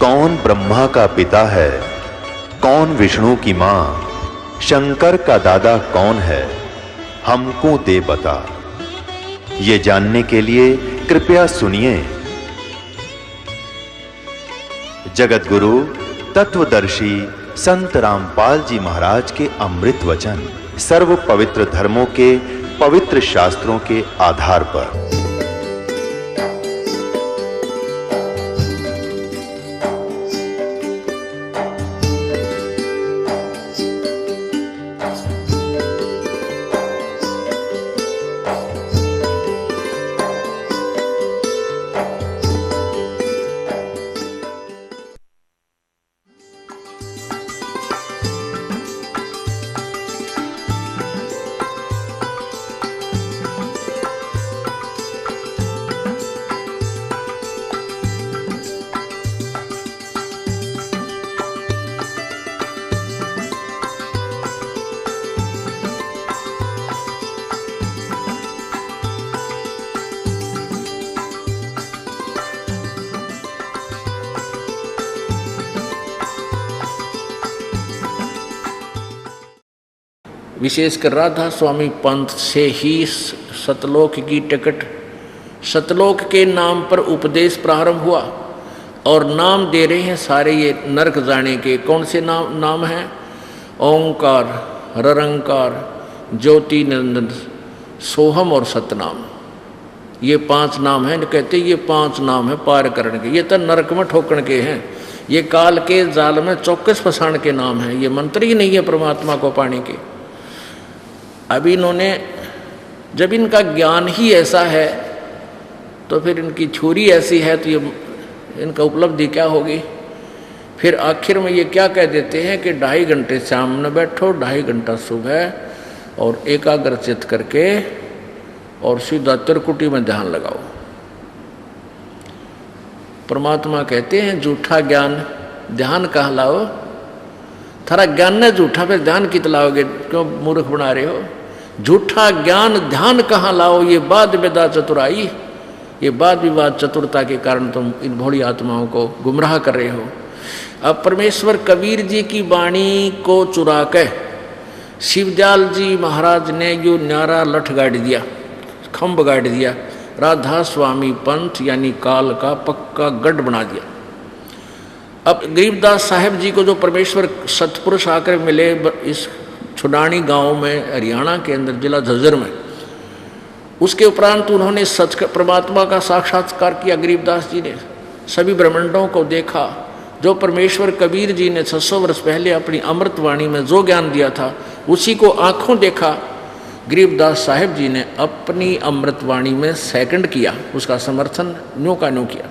कौन ब्रह्मा का पिता है, कौन विष्णु की मां, शंकर का दादा कौन है, हमको दे बता। ये जानने के लिए कृपया सुनिए। जगत गुरु तत्वदर्शी संत रामपाल जी महाराज के अमृत वचन सर्व पवित्र धर्मों के पवित्र शास्त्रों के आधार पर। विशेषकर राधा स्वामी पंथ से ही सतलोक की टिकट, सतलोक के नाम पर उपदेश प्रारंभ हुआ और नाम दे रहे हैं सारे ये नरक जाने के। कौन से नाम हैं? ओंकार, ररंकार, ज्योति नंदन, सोहम और सतनाम। ये 5 नाम हैं। कहते ये 5 नाम है पार करने के। ये तो नरक में ठोकण के हैं, ये काल के जाल में चौकस फंसाण के नाम हैं। ये मंत्र ही नहीं है परमात्मा को पाने के। अभी इन्होंने, जब इनका ज्ञान ही ऐसा है तो फिर इनकी छुरी ऐसी है तो ये इनका उपलब्धि क्या होगी? फिर आखिर में ये क्या कह देते हैं कि 2.5 घंटे शाम में बैठो, 2.5 घंटा सुबह, और एकाग्रचित करके और सीधा त्रिकुटी में ध्यान लगाओ। परमात्मा कहते हैं झूठा ज्ञान ध्यान कहाँ लाओ? थारा ज्ञान न झूठा, फिर ध्यान कित लाओगे? क्यों मूर्ख बना रहे हो? झूठा ज्ञान ध्यान कहाँ लाओ? ये वाद विवाद चतुराई, ये वाद विवाद चतुरता के कारण तुम इन भोली आत्माओं को गुमराह कर रहे हो। अब परमेश्वर कबीर जी की वाणी को चुरा के शिवदयाल जी महाराज ने जो न्यारा लठ गाड़ दिया, खम्भ गाड़ दिया, राधा स्वामी पंथ यानी काल का पक्का गढ़ बना दिया। अब गरीबदास साहेब जी को जो परमेश्वर सतपुरुष आकर मिले इस छुडानी गांव में, हरियाणा के अंदर, जिला झज्जर में, उसके उपरांत उन्होंने सच परमात्मा का साक्षात्कार किया। गरीबदास जी ने सभी ब्रह्मांडों को देखा। जो परमेश्वर कबीर जी ने 600 वर्ष पहले अपनी अमृतवाणी में जो ज्ञान दिया था उसी को आंखों देखा। गरीबदास साहेब जी ने अपनी अमृतवाणी में सेकंड किया, उसका समर्थन न्यों का न्यों किया।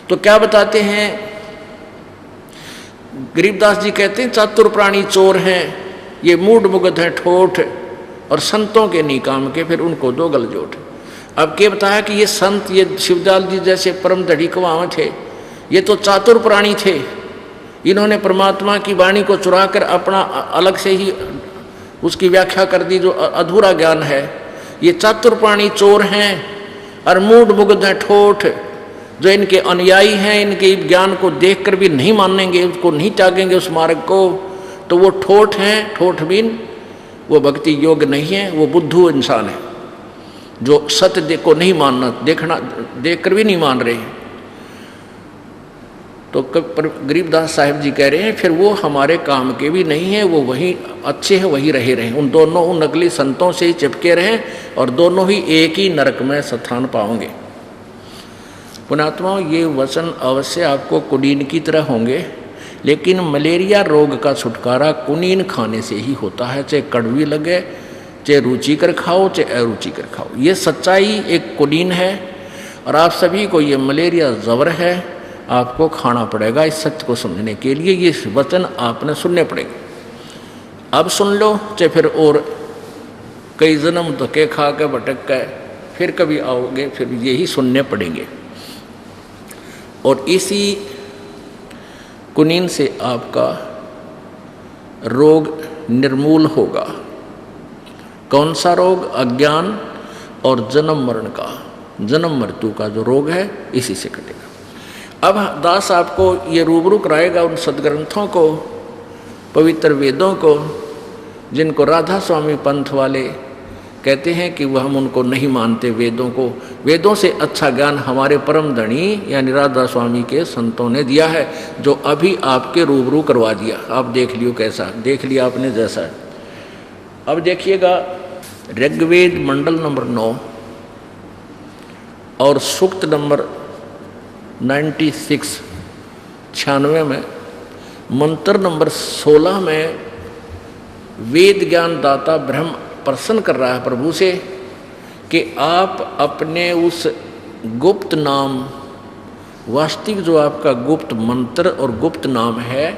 तो क्या बताते हैं गरीबदास जी? कहते हैं चातुर प्राणी चोर हैं, ये मूड मुगध है ठोठ, और संतों के नहीं काम के, फिर उनको दो गलजोट। अब क्या बताया कि ये संत, ये शिवदयाल जी जैसे परम दढ़ी कवां थे, ये तो चातुर प्राणी थे। इन्होंने परमात्मा की वाणी को चुरा कर अपना अलग से ही उसकी व्याख्या कर दी, जो अधूरा ज्ञान है। ये चातुर प्राणी चोर हैं और मूड मुगध है ठोठ, जो इनके अनुयायी हैं, इनके ज्ञान को देखकर भी नहीं मानेंगे, उसको नहीं त्यागेंगे उस मार्ग को, तो वो ठोठ हैं। ठोठ बीन वो भक्ति योग्य नहीं है, वो बुद्धू इंसान है जो सत्य को नहीं मानना, देखना देखकर भी नहीं मान रहे। तो गरीबदास साहिब जी कह रहे हैं फिर वो हमारे काम के भी नहीं हैं, वो वही अच्छे हैं, वही रहे रहें। उन दोनों, उन नकली संतों से ही चिपके रहें और दोनों ही एक ही नरक में स्थान पाओगे। पुण्यात्माओं, ये वचन अवश्य आपको कुनीन की तरह होंगे, लेकिन मलेरिया रोग का छुटकारा कुनीन खाने से ही होता है। चाहे कड़वी लगे, चाहे रुचिकर खाओ, चाहे अरुचिकर खाओ, ये सच्चाई एक कुनीन है। और आप सभी को ये मलेरिया जबर है, आपको खाना पड़ेगा इस सत्य को समझने के लिए। ये वचन आपने सुनने पड़ेंगे। अब सुन लो, चाहे फिर और कई जन्म धक्के खा के भटक गए, फिर कभी आओगे, फिर यही सुनने पड़ेंगे। और इसी कुनीन से आपका रोग निर्मूल होगा। कौन सा रोग? अज्ञान और जन्म मरण का, जन्म मृत्यु का जो रोग है, इसी से कटेगा। अब दास आपको ये रूबरू कराएगा उन सदग्रंथों को, पवित्र वेदों को, जिनको राधा स्वामी पंथ वाले कहते हैं कि वह हम उनको नहीं मानते वेदों को। वेदों से अच्छा ज्ञान हमारे परम धनी यानी राधा स्वामी के संतों ने दिया है, जो अभी आपके रूबरू करवा दिया। आप देख लियो कैसा, देख लिया आपने जैसा है। अब देखिएगा ऋग्वेद मंडल नंबर 9 और सूक्त नंबर 96 में मंत्र नंबर 16 में वेद ज्ञान दाता ब्रह्म प्रसन्न कर रहा है प्रभु से कि आप अपने उस गुप्त नाम, वास्तविक जो आपका गुप्त मंत्र और गुप्त नाम है,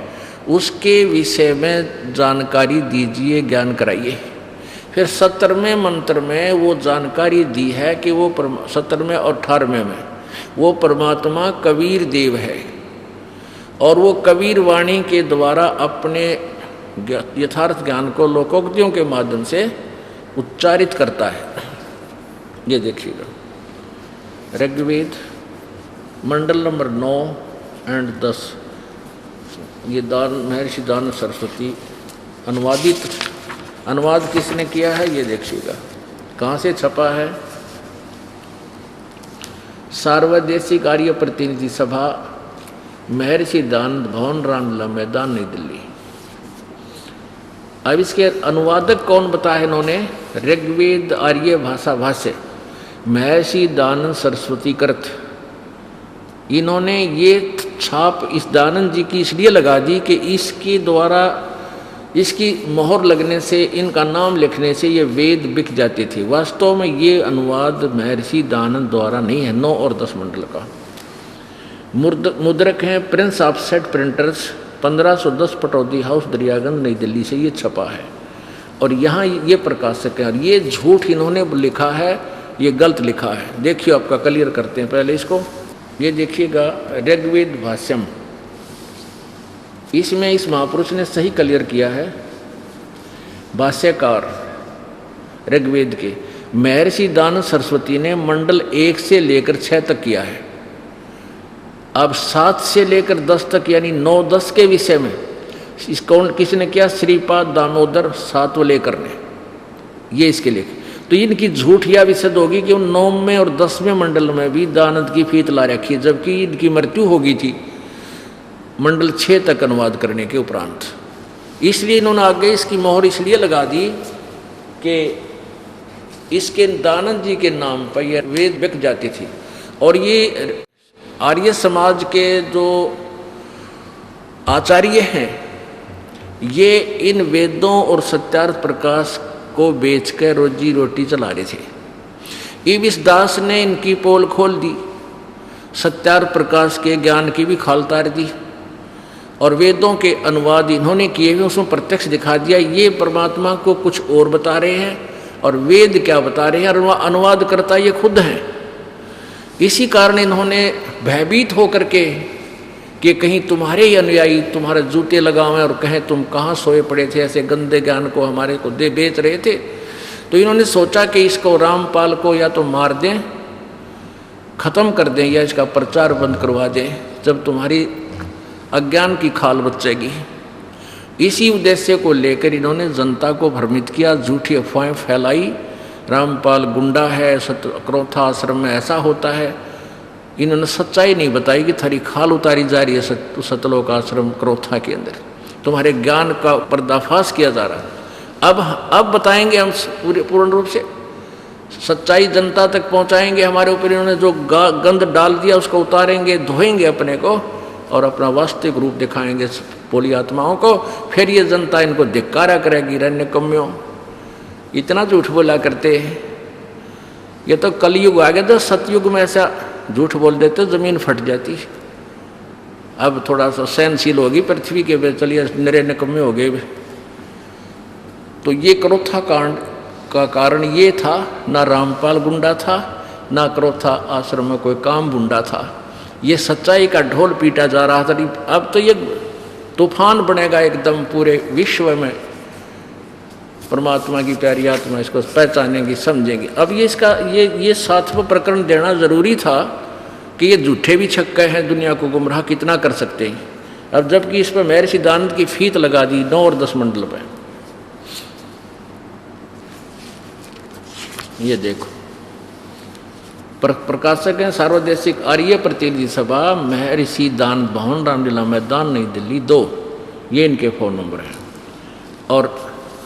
उसके विषय में जानकारी दीजिए, ज्ञान कराइए। फिर 17वें मंत्र में वो जानकारी दी है कि वो 17वें और 18वें में वो परमात्मा कबीर देव है और वो कबीर वाणी के द्वारा अपने यथार्थ ज्ञान को लोकोक्तियों के माध्यम से उच्चारित करता है। ये देखिएगा ऋग्वेद मंडल नंबर 9 और 10, ये महर्षि दान सरस्वती अनुवाद किसने किया है ये देखिएगा। कहाँ से छपा है? सार्वदेशिक आर्य प्रतिनिधि सभा, महर्षि दानंद भवन, रामलीला मैदान, नई दिल्ली। अब इसके अनुवादक कौन बताया इन्होंने? ऋग्वेद आर्य भाषा भाष्य महर्षि दानंद सरस्वती कृत। इन्होंने ये छाप इस दानंद जी की इसलिए लगा दी कि इसके द्वारा, इसकी मोहर लगने से, इनका नाम लिखने से ये वेद बिक जाते थे। वास्तव में ये अनुवाद महर्षि दानंद द्वारा नहीं है। 9 और 10 मंडल का मुद्रक हैं Prince offset printers, 1510 Pataudi house, Daryaganj, नई दिल्ली से ये छपा है। और यहाँ ये प्रकाशक है और ये झूठ इन्होंने लिखा है, ये गलत लिखा है। देखिए आपका क्लियर करते हैं पहले इसको। ये देखिएगा ऋग्वेद भाष्यम, इसमें इस महापुरुष ने सही क्लियर किया है। भाष्यकार ऋग्वेद के महर्षि दानंद सरस्वती ने मंडल 1 से लेकर 6 तक किया है। अब 7 से लेकर 10 तक यानी 9-10 के विषय में इसको किसने किया? श्रीपाद दामोदर सातवलेकर ने, ये इसके लेख। तो इनकी झूठ या विशद होगी कि उन 9वें और 10वें मंडल में भी दानंद की फीत ला रखी है, जबकि इनकी मृत्यु हो गई थी मंडल 6 तक अनुवाद करने के उपरांत। इसलिए इन्होंने आगे इसकी मोहर इसलिए लगा दी कि इसके दानंद जी के नाम पर यह वेद बिक जाती थी। और ये आर्य समाज के जो आचार्य हैं, ये इन वेदों और सत्यार्थ प्रकाश को बेचकर रोजी रोटी चला रहे थे। इस दास ने इनकी पोल खोल दी, सत्यार्थ प्रकाश के ज्ञान की भी खाल तार दी और वेदों के अनुवाद इन्होंने किए हुए उसमें प्रत्यक्ष दिखा दिया ये परमात्मा को कुछ और बता रहे हैं और वेद क्या बता रहे हैं, और वह अनुवाद करता ये खुद है। इसी कारण इन्होंने भयभीत होकर के कि कहीं तुम्हारे ही अनुयायी तुम्हारे जूते लगावें और कहें तुम कहाँ सोए पड़े थे, ऐसे गंदे ज्ञान को हमारे को दे बेच रहे थे। तो इन्होंने सोचा कि इसको रामपाल को या तो मार दें, ख़त्म कर दें, या इसका प्रचार बंद करवा दें, जब तुम्हारी अज्ञान की खाल बचेगी। इसी उद्देश्य को लेकर इन्होंने जनता को भ्रमित किया, झूठी अफवाहें फैलाई। रामपाल गुंडा है, क्रोथा आश्रम में ऐसा होता है। इन्होंने सच्चाई नहीं बताई कि थारी खाल उतारी जा रही है सतलोक आश्रम क्रोथा के अंदर, तुम्हारे ज्ञान का पर्दाफाश किया जा रहा है। अब बताएंगे हम पूर्ण रूप से, सच्चाई जनता तक पहुंचाएंगे। हमारे ऊपर इन्होंने जो गंद डाल दिया उसको उतारेंगे, धोएंगे अपने को और अपना वास्तविक रूप दिखाएंगे पोली आत्माओं को। फिर ये जनता इनको धिक्कारा करेगी, रण्य कम्यों इतना झूठ बोला करते हैं। ये तो कलयुग आ गया, तो सतयुग में ऐसा झूठ बोल देते जमीन फट जाती। अब थोड़ा सा सहनशील होगी पृथ्वी के, चलिए नरे निकम्मे हो गए। तो ये क्रोथा कांड का कारण ये था, ना रामपाल गुंडा था, ना क्रोथा आश्रम में कोई काम गुंडा था। ये सच्चाई का ढोल पीटा जा रहा था। अब तो ये तूफान बनेगा एकदम पूरे विश्व में। परमात्मा की प्यारी आत्मा इसको पहचानेंगी, समझेंगी। अब ये इसका ये 7वां प्रकरण देना जरूरी था कि ये झूठे भी छक्के हैं, दुनिया को गुमराह कितना कर सकते हैं। अब जबकि इस पर महर्षि दयानंद की फीत लगा दी 9 और 10 मंडल पे। ये देखो, प्रकाशक हैं सार्वदेशिक आर्य प्रतिनिधि सभा, महर्षि दयानंद भवन, रामलीला मैदान, नई दिल्ली 2। ये इनके फ़ोन नंबर हैं। और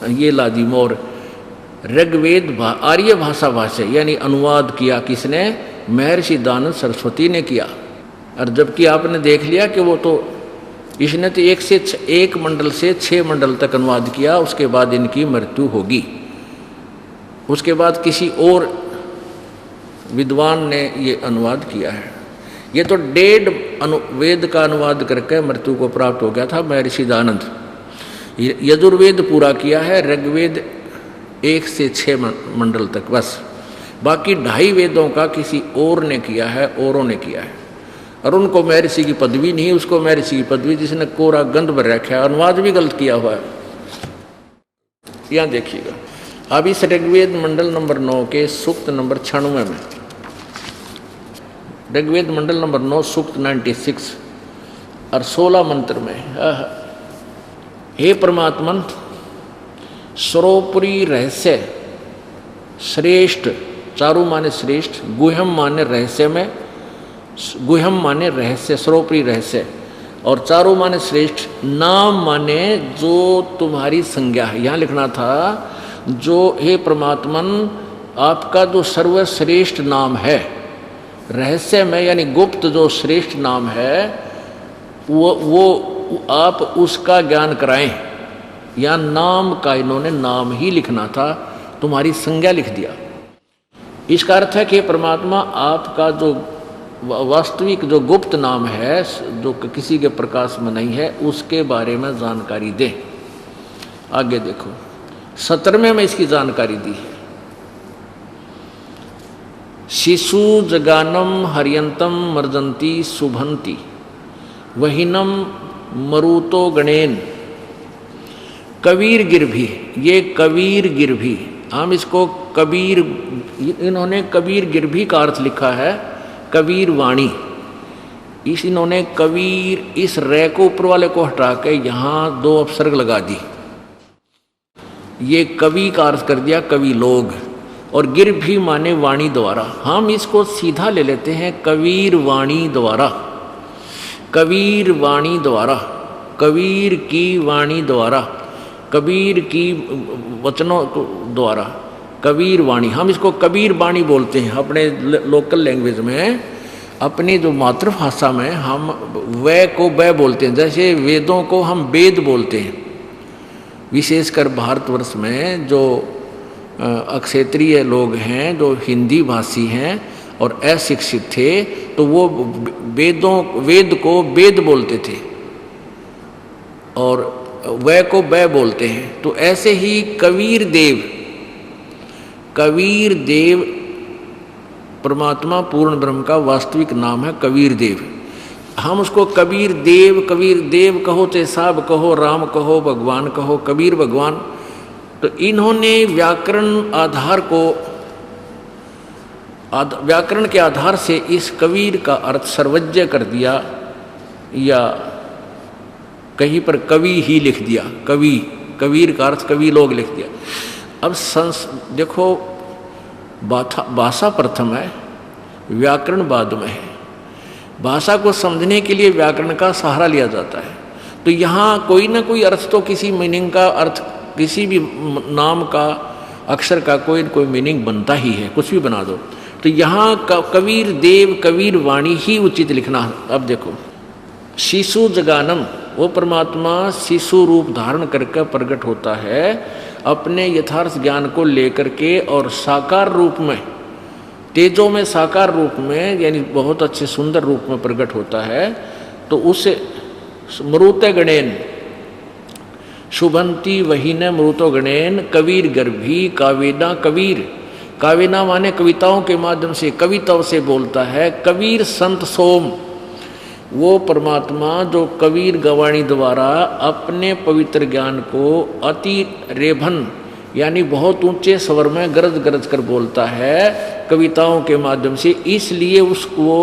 ये लादी मोर ऋग्वेद आर्य भाषा भाष्य यानी अनुवाद किया किसने? महर्षि दयानंद सरस्वती ने किया। और जबकि आपने देख लिया कि वो तो इसने तो एक मंडल से 6 मंडल तक अनुवाद किया, उसके बाद इनकी मृत्यु होगी। उसके बाद किसी और विद्वान ने ये अनुवाद किया है। ये तो 1.5 वेद का अनुवाद करके मृत्यु को प्राप्त हो गया था महर्षि दयानंद। यजुर्वेद पूरा किया है, ऋग्वेद 1 से 6 मंडल तक बस। बाकी 2.5 वेदों का किसी और ने किया है, औरों ने किया है। और उनको महर्षि की पदवी नहीं, उसको महर्षि की पदवी जिसने कोरा गंध भर रखा है, अनुवाद भी गलत किया हुआ है। यहाँ देखिएगा, अब इस ऋग्वेद मंडल नंबर 9 के सूक्त नंबर 96 में, ऋग्वेद मंडल नंबर 9 सूक्त 96 और 16 मंत्र में, हे परमात्मन, सर्वोपरि रहस्य श्रेष्ठ, चारु माने श्रेष्ठ, गुह्यम माने रहस्य में, गुह्यम माने रहस्य, सर्वोपरि रहस्य, और चारु माने श्रेष्ठ, नाम माने जो तुम्हारी संज्ञा है। यहाँ लिखना था जो हे परमात्मन आपका जो सर्वश्रेष्ठ नाम है, रहस्य में यानी गुप्त जो श्रेष्ठ नाम है वो आप उसका ज्ञान कराएं। या नाम का इन्होंने नाम ही लिखना था, तुम्हारी संज्ञा लिख दिया। इसका अर्थ है कि परमात्मा आपका जो वास्तविक जो गुप्त नाम है, जो किसी के प्रकाश में नहीं है, उसके बारे में जानकारी दें। आगे देखो, 17वें में इसकी जानकारी दी है। शिशु जगानम हरियंतम मर्जंती शुभंती वहीनम मरुतो गणेन कबीर गिरभी। ये कबीर गिरभी, हम इसको कबीर, इन्होंने कबीर गिरभी का अर्थ लिखा है कबीर वाणी। इन्होंने कबीर, इस रे को ऊपर वाले को हटा के यहाँ 2 अपसर्ग लगा दी। ये कवि का अर्थ कर दिया कवि लोग, और गिर भी माने वाणी द्वारा। हम इसको सीधा ले लेते हैं कबीर वाणी द्वारा, कबीर वाणी द्वारा, कबीर की वाणी द्वारा, कबीर की वचनों द्वारा, कबीर वाणी। हम इसको कबीर वाणी बोलते हैं अपने लोकल लैंग्वेज में। अपनी जो मातृभाषा में हम वै को बै बोलते हैं, जैसे वेदों को हम वेद बोलते हैं। विशेषकर भारतवर्ष में जो अक्षेत्रीय लोग हैं, जो हिंदी भाषी हैं और अशिक्षित थे, तो वो वेद को वेद बोलते थे और वै को बै बोलते हैं। तो ऐसे ही कबीर देव, कबीर देव परमात्मा पूर्ण ब्रह्म का वास्तविक नाम है कबीर देव। हम उसको कबीर देव कहो, चाहे साहब कहो, राम कहो, भगवान कहो, कबीर भगवान। तो इन्होंने व्याकरण आधार को, व्याकरण के आधार से इस कबीर का अर्थ सर्वज्ञ कर दिया, या कहीं पर कवि ही लिख दिया। कवि, कबीर का अर्थ कवि लोग लिख दिया। अब देखो, भाषा प्रथम है, व्याकरण बाद में है। भाषा को समझने के लिए व्याकरण का सहारा लिया जाता है। तो यहाँ कोई ना कोई अर्थ तो, किसी मीनिंग का अर्थ, किसी भी नाम का, अक्षर का कोई कोई मीनिंग बनता ही है, कुछ भी बना दो। तो यहाँ कबीर देव, कबीर वाणी ही उचित लिखना। अब देखो, शिशु जगानम, वो परमात्मा शिशु रूप धारण करके प्रकट होता है अपने यथार्थ ज्ञान को लेकर के, और साकार रूप में, तेजो में साकार रूप में, यानी बहुत अच्छे सुंदर रूप में प्रकट होता है। तो उसे मरुते गणेन शुभंती वहीन मरुतो गणेन कबीर गर्भी कावेना। कबीर, कावेना माने कविताओं के माध्यम से, कविताओं से बोलता है। कबीर संत सोम, वो परमात्मा जो कबीर गवाणी द्वारा अपने पवित्र ज्ञान को अति रेभन यानी बहुत ऊंचे स्वर में गरज गरज कर बोलता है कविताओं के माध्यम से। इसलिए उसको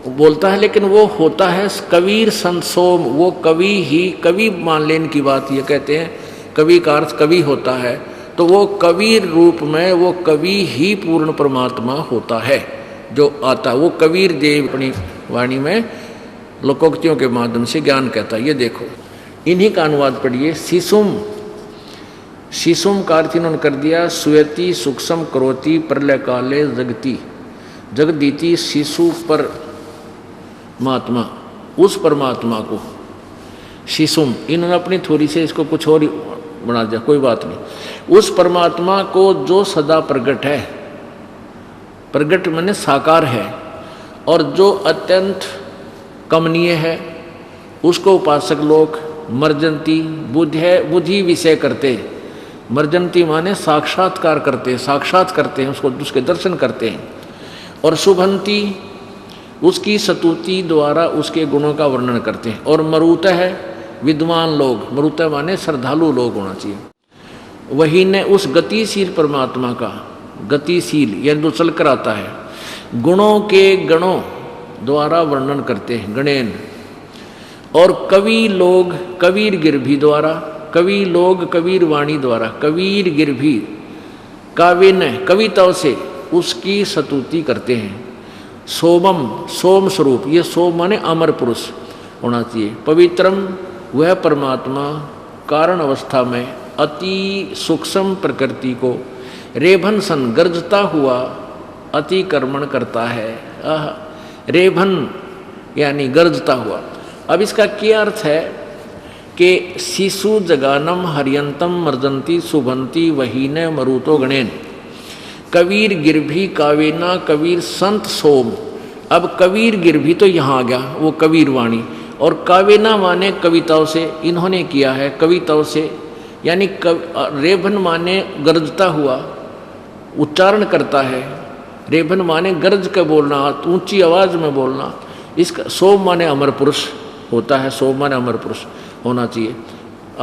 बोलता है, लेकिन वो होता है कबीर संत सोम, वो कवि ही, कवि मान लेने की बात ये कहते हैं, कवि का अर्थ कवि होता है, तो वो कबीर रूप में वो कवि ही पूर्ण परमात्मा होता है जो आता है। वो कबीर देव अपनी वाणी में लोकोक्तियों के माध्यम से ज्ञान कहता है। ये देखो इन्हीं का अनुवाद पढ़िए। शिशुम, शिशुम का अर्थ इन्होंने कर दिया सुयति सूक्ष्म करोति प्रलय काले जगती, जगदीति शिशु पर महात्मा, उस परमात्मा को शिशुम, इन्होंने अपनी थोड़ी से इसको कुछ और बना दिया, कोई बात नहीं। उस परमात्मा को जो सदा प्रगट है, प्रगट माने साकार है, और जो अत्यंत कमनीय है, उसको उपासक लोग मर्जंती बुद्धि विषय करते, मर्जंती माने साक्षात्कार करते, साक्षात करते हैं उसको, उसके दर्शन करते हैं। और शुभंती उसकी स्तुति द्वारा उसके गुणों का वर्णन करते हैं। और मरुत है विद्वान लोग, मरुत माने श्रद्धालु लोग होना चाहिए। वही ने उस गतिशील परमात्मा का, गतिशील यानी जो चल कर आता है, गुणों के गणों द्वारा वर्णन करते हैं, गणेन। और कवि लोग कबीर गिरभी द्वारा, कवि लोग कबीर वाणी द्वारा, कबीर गिरभी काव्य कविताओं से उसकी स्तुति करते हैं। सोमम सोम स्वरूप, ये सोम माने अमर पुरुष होना चाहिए। पवित्रम वह परमात्मा कारण अवस्था में अति सूक्ष्म प्रकृति को रेभन सन गर्जता हुआ अतिक्रमण करता है। रेभन यानी गर्जता हुआ। अब इसका क्या अर्थ है कि शिशु जगानम हरियंतम मर्जंती शुभंती वहीने मरुतो गणेन, कबीर गिरभी कावेना कबीर संत सोम। अब कबीर गिरभी तो यहाँ आ गया, वो कबीर वाणी, और कावेना माने कविताओं से, इन्होंने किया है कविताओं से, यानी रेभन माने गरजता हुआ, उच्चारण करता है। रेभन माने गरज के बोलना, ऊंची आवाज में बोलना। इसका सोम माने अमर पुरुष होता है, सोम माने अमर पुरुष होना चाहिए।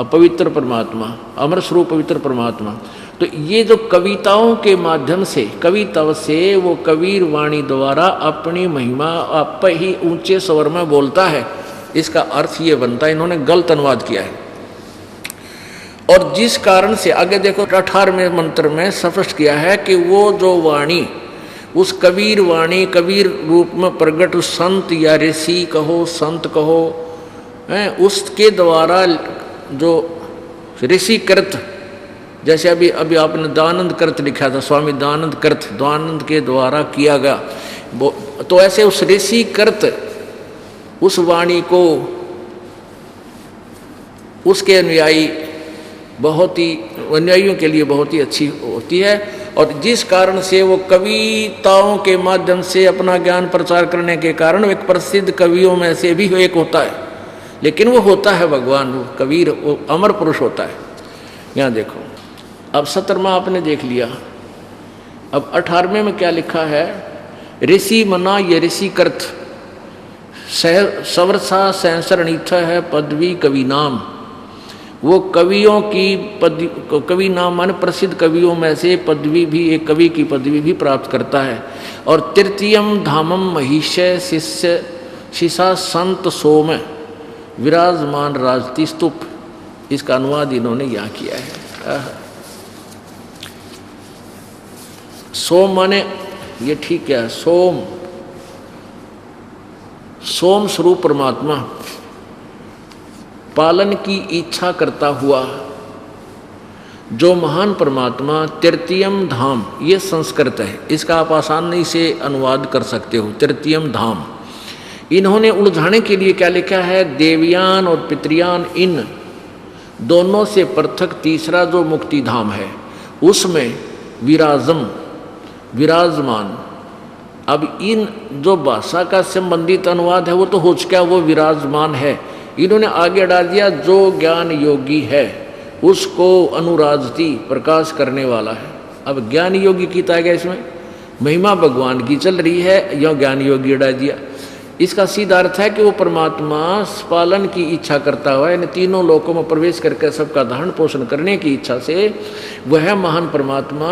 पवित्र परमात्मा, अमर स्वरूप पवित्र परमात्मा। तो ये जो कविताओं के माध्यम से, कविताओं से वो कबीर वाणी द्वारा अपनी महिमा आप ही ऊंचे स्वर में बोलता है, इसका अर्थ ये बनता है। इन्होंने गलत अनुवाद किया है। और जिस कारण से आगे देखो 18वें मंत्र में स्पष्ट किया है कि वो जो वाणी, उस कबीर वाणी कबीर रूप में प्रगट संत या ऋषि कहो, संत कहो, उसके द्वारा जो ऋषि कृत, जैसे अभी आपने दानंद कृत लिखा था, स्वामी दानंद कृत, दानंद के द्वारा किया गया, तो ऐसे उस ऋषि कृत उस वाणी को उसके अनुयायी बहुत ही, अनुयायियों के लिए बहुत ही अच्छी होती है। और जिस कारण से वो कविताओं के माध्यम से अपना ज्ञान प्रचार करने के कारण एक प्रसिद्ध कवियों में से भी एक होता है, लेकिन वो होता है भगवान, वो कबीर, वो अमर पुरुष होता है। यहाँ देखो अब 17वां आपने देख लिया। अब 18वें में क्या लिखा है? ऋषि मना ये ऋषि कर्थ सवरसा सहसरणीथ है पदवी कवि नाम। वो कवियों की कवि नाम माने प्रसिद्ध कवियों में से पदवी भी, एक कवि की पदवी भी प्राप्त करता है। और तृतीयम धामम महिष्य शिष्य शिशा संत सोम विराजमान राजती स्तूप। इसका अनुवाद इन्होंने यहाँ किया है। सोम माने ये ठीक है, सोम, सोम स्वरूप परमात्मा पालन की इच्छा करता हुआ जो महान परमात्मा तृतीयम धाम, ये संस्कृत है, इसका आप आसानी से अनुवाद कर सकते हो, तृतीयम धाम। इन्होंने उलझाने के लिए क्या लिखा है? देवयान और पितृयान, इन दोनों से पृथक तीसरा जो मुक्ति धाम है उसमें विराजम, विराजमान। अब इन जो भाषा का संबंधित अनुवाद है वो तो हो चुका, वो विराजमान है। इन्होंने आगे डाल दिया जो ज्ञान योगी है उसको अनुराजती प्रकाश करने वाला है। अब ज्ञान योगी की गया, इसमें महिमा भगवान की चल रही है, यह ज्ञान योगी डाल दिया। इसका सीधा अर्थ है कि वो परमात्मा पालन की इच्छा करता हुआ, यानी तीनों लोकों में प्रवेश करके सबका धारण पोषण करने की इच्छा से वह महान परमात्मा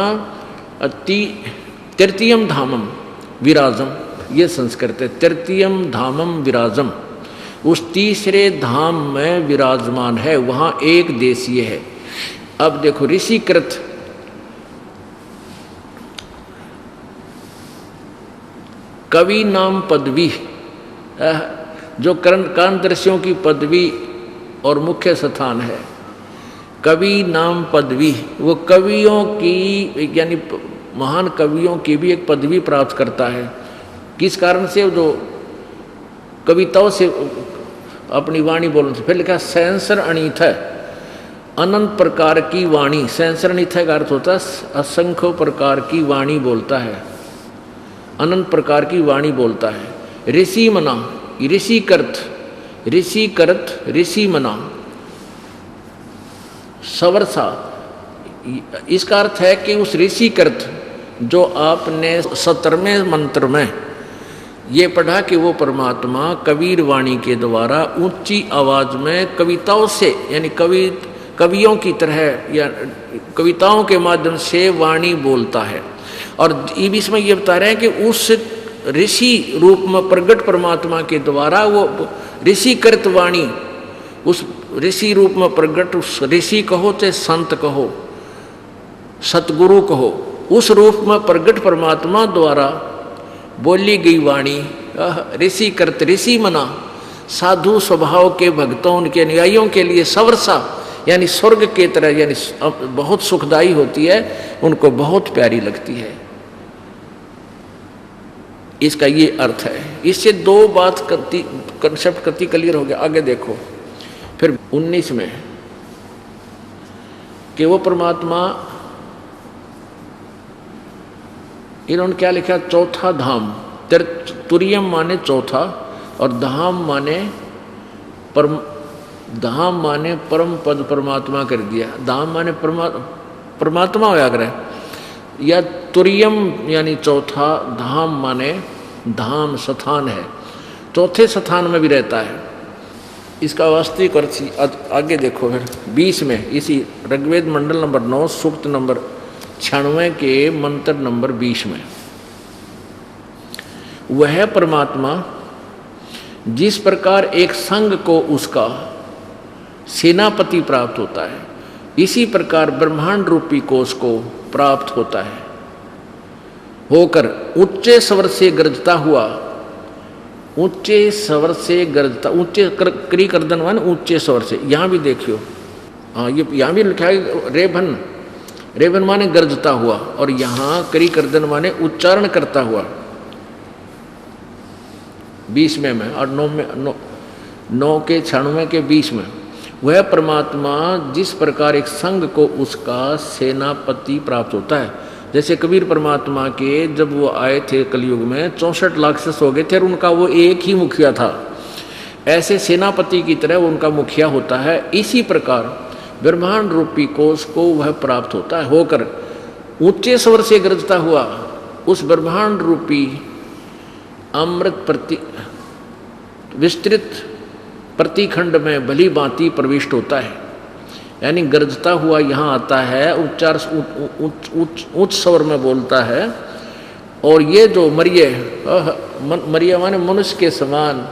तृतीयम धामम विराजम, ये संस्कृत है। तृतीयम धामम विराजम, उस तीसरे धाम में विराजमान है, वहाँ एक देशीय है। अब देखो ऋषिकृत, कवि नाम पदवी, जो कांतदर्शियों की पदवी और मुख्य स्थान है। कवि नाम पदवी, वो कवियों की यानी महान कवियों की भी एक पदवी प्राप्त करता है। किस कारण से? जो कविताओं से अपनी वाणी बोलने से। फिर लिखा सहस्र अणिथ, अनंत प्रकार की वाणी। सहस्र अणिथ का अर्थ होता है असंख्य प्रकार की वाणी बोलता है, अनंत प्रकार की वाणी बोलता है। ऋषि मना, ऋषिकृत, ऋषिकृत ऋषि मना सवर्षा, इसका अर्थ है कि उस ऋषिकृत जो आपने 17वें मंत्र में ये पढ़ा कि वो परमात्मा कबीर वाणी के द्वारा ऊंची आवाज में कविताओं से यानी कवियों की तरह या कविताओं के माध्यम से वाणी बोलता है। और इसमें ये बता रहे हैं कि उस ऋषि रूप में प्रगट परमात्मा के द्वारा वो ऋषिकृत वाणी, उस ऋषि रूप में प्रगट, उस ऋषि कहो चाहे संत कहो, सतगुरु कहो, उस रूप में प्रगट परमात्मा द्वारा बोली गई वाणी ऋषिकृत, ऋषि मना साधु स्वभाव के भक्तों, उनके अनुयायियों के लिए सवर्षा यानी स्वर्ग के तरह, यानी बहुत सुखदायी होती है, उनको बहुत प्यारी लगती है। इसका ये अर्थ है। इससे दो बात कंसेप्ट करती क्लियर हो गया। आगे देखो फिर 19 में कि वो परमात्मा, इन्होंने क्या लिखा? चौथा धाम। तुरियम माने चौथा और धाम माने परम, धाम माने परम पद परमात्मा कर दिया। धाम माने परमात्मा होया करे, या तुरियम यानी चौथा, धाम माने धाम स्थान है, चौथे स्थान में भी रहता है। इसका वास्तविक अर्थ आगे देखो फिर 20 में, इसी ऋग्वेद मंडल नंबर 9 सूक्त नंबर 96 के मंत्र नंबर 20 में, वह परमात्मा जिस प्रकार एक संघ को उसका सेनापति प्राप्त होता है, इसी प्रकार ब्रह्मांड रूपी कोश को प्राप्त होता है, होकर ऊंचे स्वर से गरजता हुआ, ऊंचे स्वर से गरजता, ऊंचे क्री कर्दन वन ऊंचे स्वर से। यहां भी देखियो, हाँ ये यहां भी लिखा है रेभन, रेभन माने गरजता हुआ, और यहां क्री कर्दन माने उच्चारण करता हुआ। 20 में और 9 के 96 के 20 में, वह परमात्मा जिस प्रकार एक संघ को उसका सेनापति प्राप्त होता है। जैसे कबीर परमात्मा के जब वो आए थे कलयुग में 64 लाख से हो गए थे और उनका वो एक ही मुखिया था, ऐसे सेनापति की तरह उनका मुखिया होता है। इसी प्रकार ब्रह्मांड रूपी कोश को वह प्राप्त होता है, होकर ऊंचे स्वर से गरजता हुआ उस ब्रह्मांड रूपी अमृत विस्तृत प्रतिखंड में भली भांति प्रविष्ट होता है। यानी गरजता हुआ यहाँ आता है, उच्चार उच्च स्वर में बोलता है। और ये जो मरिय माने मनुष्य के समान,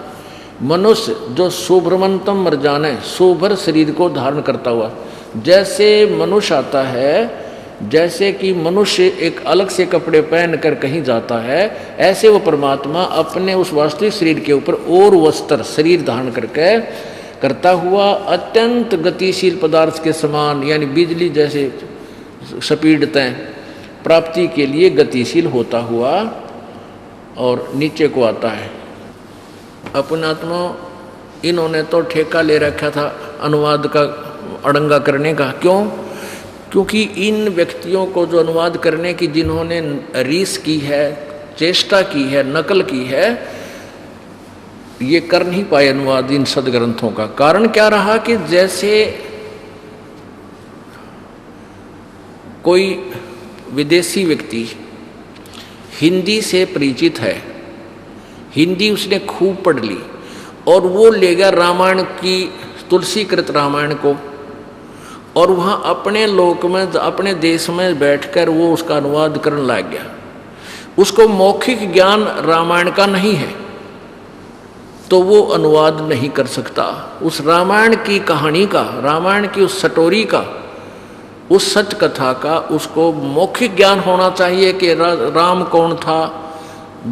मनुष्य जो शुभ्रमंतम मर्जाने, शोभर शरीर को धारण करता हुआ, जैसे मनुष्य आता है, जैसे कि मनुष्य एक अलग से कपड़े पहन कर कहीं जाता है, ऐसे वो परमात्मा अपने उस वास्तविक शरीर के ऊपर और वस्त्र शरीर धारण करके करता हुआ अत्यंत गतिशील पदार्थ के समान, यानी बिजली जैसे स्पीडतें प्राप्ति के लिए गतिशील होता हुआ और नीचे को आता है। अपनात्मा इन्होंने तो ठेका ले रखा था अनुवाद का अड़ंगा करने का। क्यों? क्योंकि इन व्यक्तियों को जो अनुवाद करने की जिन्होंने रीस की है, चेष्टा की है, नकल की है, ये कर नहीं पाए अनुवाद इन सदग्रंथों का। कारण क्या रहा कि जैसे कोई विदेशी व्यक्ति हिंदी से परिचित है, हिंदी उसने खूब पढ़ ली और वो ले गया रामायण की तुलसीकृत रामायण को, और वहाँ अपने लोक में अपने देश में बैठकर वो उसका अनुवाद करने लग गया। उसको मौखिक ज्ञान रामायण का नहीं है तो वो अनुवाद नहीं कर सकता। उस रामायण की कहानी का, रामायण की उस स्टोरी का, उस सच कथा का उसको मौखिक ज्ञान होना चाहिए कि राम कौन था,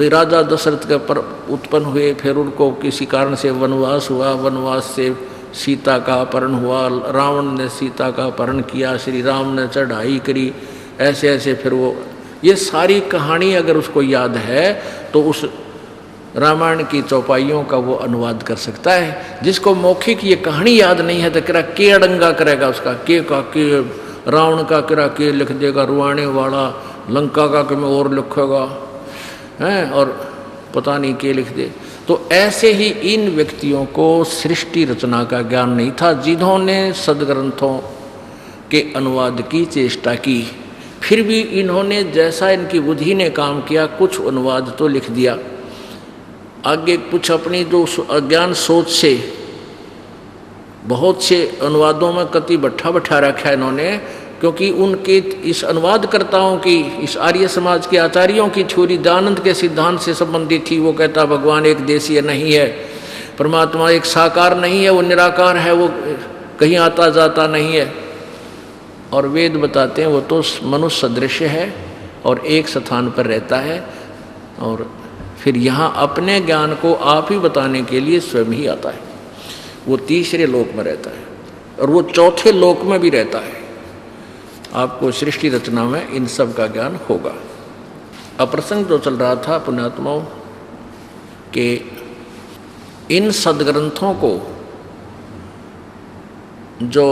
राजा दशरथ के पर उत्पन्न हुए, फिर उनको किसी कारण से वनवास हुआ, वनवास से सीता का अपहरण हुआ, रावण ने सीता का अपहरण किया, श्री राम ने चढ़ाई करी, ऐसे ऐसे फिर वो, ये सारी कहानी अगर उसको याद है तो उस रामायण की चौपाइयों का वो अनुवाद कर सकता है। जिसको मौखिक ये कहानी याद नहीं है तो किरा के अडंगा करेगा उसका, के का के, रावण का किरा के लिख देगा, रुआने वाला, लंका का कि मैं और लिखेगा हैं, और पता नहीं के लिख दे। तो ऐसे ही इन व्यक्तियों को सृष्टि रचना का ज्ञान नहीं था, जिन्होंने सदग्रंथों के अनुवाद की चेष्टा की। फिर भी इन्होंने जैसा इनकी बुद्धि ने काम किया, कुछ अनुवाद तो लिख दिया, आगे कुछ अपनी जो अज्ञान सोच से बहुत से अनुवादों में कति बैठा बैठा रखा है इन्होंने, क्योंकि उनके इस अनुवादकर्ताओं की, इस आर्य समाज के आचार्यों की छोरी दयानंद के सिद्धांत से संबंधित थी। वो कहता भगवान एक देशीय नहीं है, परमात्मा एक साकार नहीं है, वो निराकार है, वो कहीं आता जाता नहीं है। और वेद बताते हैं वो तो मनुष्य सदृश है और एक स्थान पर रहता है, और फिर यहाँ अपने ज्ञान को आप ही बताने के लिए स्वयं ही आता है। वो तीसरे लोक में रहता है और वो चौथे लोक में भी रहता है। आपको सृष्टि रचना में इन सब का ज्ञान होगा। अप्रसंग जो चल रहा था पुण्यात्माओं के, इन सदग्रंथों को जो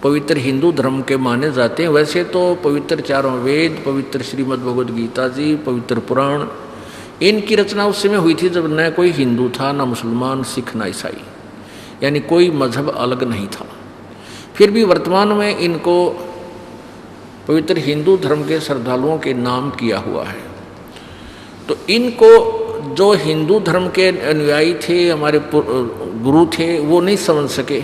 पवित्र हिंदू धर्म के माने जाते हैं, वैसे तो पवित्र चारों वेद, पवित्र श्रीमद् भगवद गीता जी, पवित्र पुराण, इनकी रचना उस समय हुई थी जब न कोई हिंदू था, न मुसलमान, सिख, न ईसाई, यानी कोई मजहब अलग नहीं था। फिर भी वर्तमान में इनको पवित्र हिंदू धर्म के श्रद्धालुओं के नाम किया हुआ है। तो इनको जो हिंदू धर्म के अनुयायी थे, हमारे गुरु थे, वो नहीं समझ सके।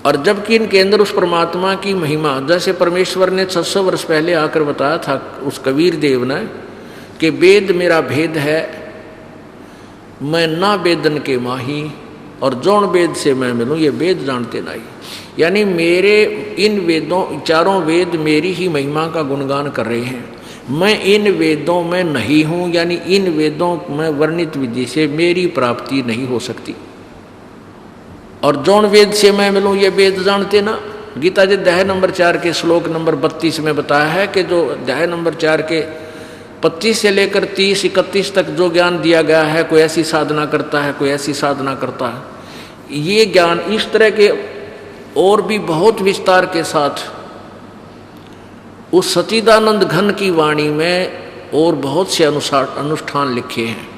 और जबकि इनके अंदर उस परमात्मा की महिमा, जैसे परमेश्वर ने 600 वर्ष पहले आकर बताया था उस कबीर देव ने कि वेद मेरा भेद है, मैं ना वेदन के माही, और जौन वेद से मैं मिलूँ ये वेद जानते नहीं। यानी मेरे इन वेदों, चारों वेद मेरी ही महिमा का गुणगान कर रहे हैं, मैं इन वेदों में नहीं हूँ, यानी इन वेदों में वर्णित विधि से मेरी प्राप्ति नहीं हो सकती। और जौन वेद से मैं मिलूँ ये वेद जानते ना। गीता जी अध्याय नंबर 4 के श्लोक नंबर 32 में बताया है कि जो अध्याय नंबर 4 के 25 से लेकर 30-31 तक जो ज्ञान दिया गया है, कोई ऐसी साधना करता है, कोई ऐसी साधना करता है, ये ज्ञान इस तरह के और भी बहुत विस्तार के साथ उस सच्चिदानंद घन की वाणी में और बहुत से अनुष्ठान लिखे हैं,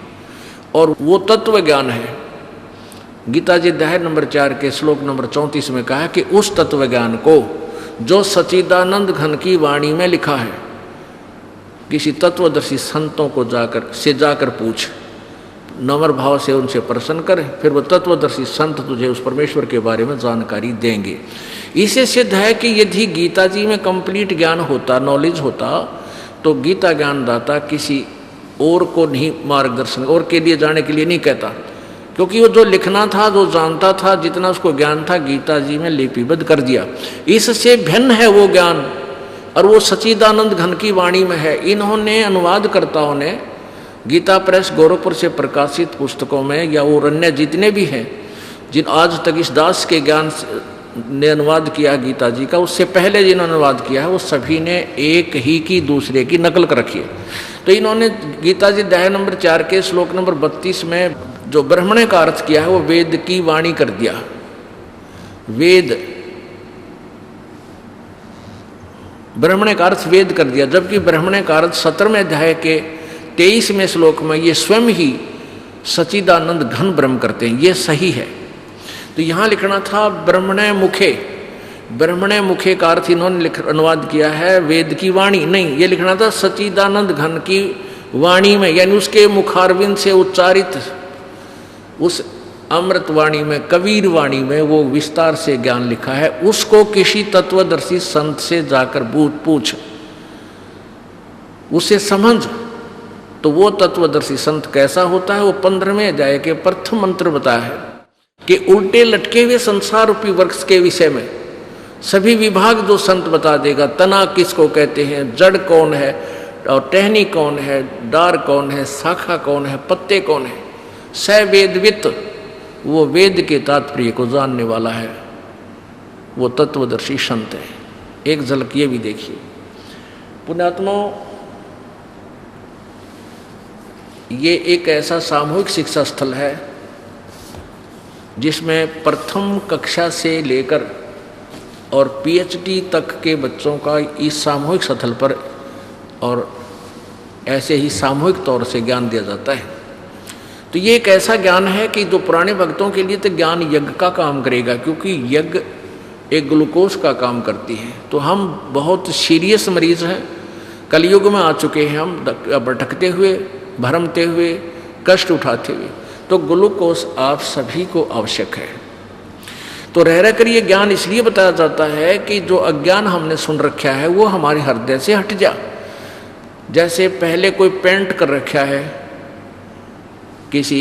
और वो तत्व ज्ञान है। गीता जी अध्याय नंबर 4 के श्लोक नंबर 34 में कहा है कि उस तत्व ज्ञान को जो सच्चिदानंद घन की वाणी में लिखा है, किसी तत्वदर्शी संतों को जाकर पूछ, नम्र भाव से उनसे प्रश्न कर, फिर वो तत्वदर्शी संत तुझे उस परमेश्वर के बारे में जानकारी देंगे। इससे सिद्ध है कि यदि गीता जी में कंप्लीट ज्ञान होता, नॉलेज होता, तो गीता ज्ञानदाता किसी और को नहीं मार्गदर्शन और के लिए जाने के लिए नहीं कहता, क्योंकि वो जो लिखना था, जो जानता था, जितना उसको ज्ञान था, गीता जी में लिपिबद्ध कर दिया। इससे भिन्न है वो ज्ञान, और वो सच्चिदानंद घन की वाणी में है। इन्होंने अनुवादकर्ताओं ने गीता प्रेस गोरखपुर से प्रकाशित पुस्तकों में, या वो अन्य जितने भी हैं जिन आज तक इस दास के ज्ञान ने अनुवाद किया गीता जी का, उससे पहले जिन्होंने अनुवाद किया है वो सभी ने एक ही की दूसरे की नकल कर रखी है। तो इन्होंने गीता जी अध्याय नंबर 4 के श्लोक नंबर 32 में जो ब्रह्मणे का अर्थ किया है वो वेद की वाणी कर दिया। वेद, ब्रह्मणे का अर्थ वेद कर दिया, जबकि ब्रह्मणे का अर्थ 17वें अध्याय के 23वें श्लोक में ये स्वयं ही सच्चिदानंद घन ब्रह्म करते हैं, ये सही है। तो यहाँ लिखना था ब्रह्मणे मुखे, ब्रह्मणे मुखे का अर्थ इन्होंने अनुवाद किया है वेद की वाणी, नहीं, ये लिखना था सच्चिदानंद घन की वाणी में, यानी उसके मुखारविंद से उच्चारित उस अमृतवाणी में, कबीर वाणी में वो विस्तार से ज्ञान लिखा है। उसको किसी तत्वदर्शी संत से जाकर पूछ, उसे समझ, तो वो तत्वदर्शी संत कैसा होता है वो 15वें अध्याय के प्रथम मंत्र बताया है कि उल्टे लटके हुए संसार रूपी वृक्ष के विषय में सभी विभाग जो संत बता देगा। तना किसको कहते हैं, जड़ कौन है, और टहनी कौन है, डार कौन है, शाखा कौन है, पत्ते कौन है, सवेदवित, वो वेद के तात्पर्य को जानने वाला है, वो तत्वदर्शी संत है। एक झलक ये भी देखिए पुण्यात्माओं, ये एक ऐसा सामूहिक शिक्षा स्थल है जिसमें प्रथम कक्षा से लेकर और पीएचडी तक के बच्चों का इस सामूहिक स्थल पर और ऐसे ही सामूहिक तौर से ज्ञान दिया जाता है। तो ये एक ऐसा ज्ञान है कि जो पुराने भक्तों के लिए तो ज्ञान यज्ञ का काम करेगा, क्योंकि यज्ञ एक ग्लूकोज का काम करती है। तो हम बहुत सीरियस मरीज हैं, कलयुग में आ चुके हैं हम, भटकते हुए, भरमते हुए, कष्ट उठाते हुए, तो ग्लूकोज आप सभी को आवश्यक है। तो रह कर ये ज्ञान इसलिए बताया जाता है कि जो अज्ञान हमने सुन रखा है वो हमारे हृदय से हट जा। जैसे पहले कोई पेंट कर रखा है किसी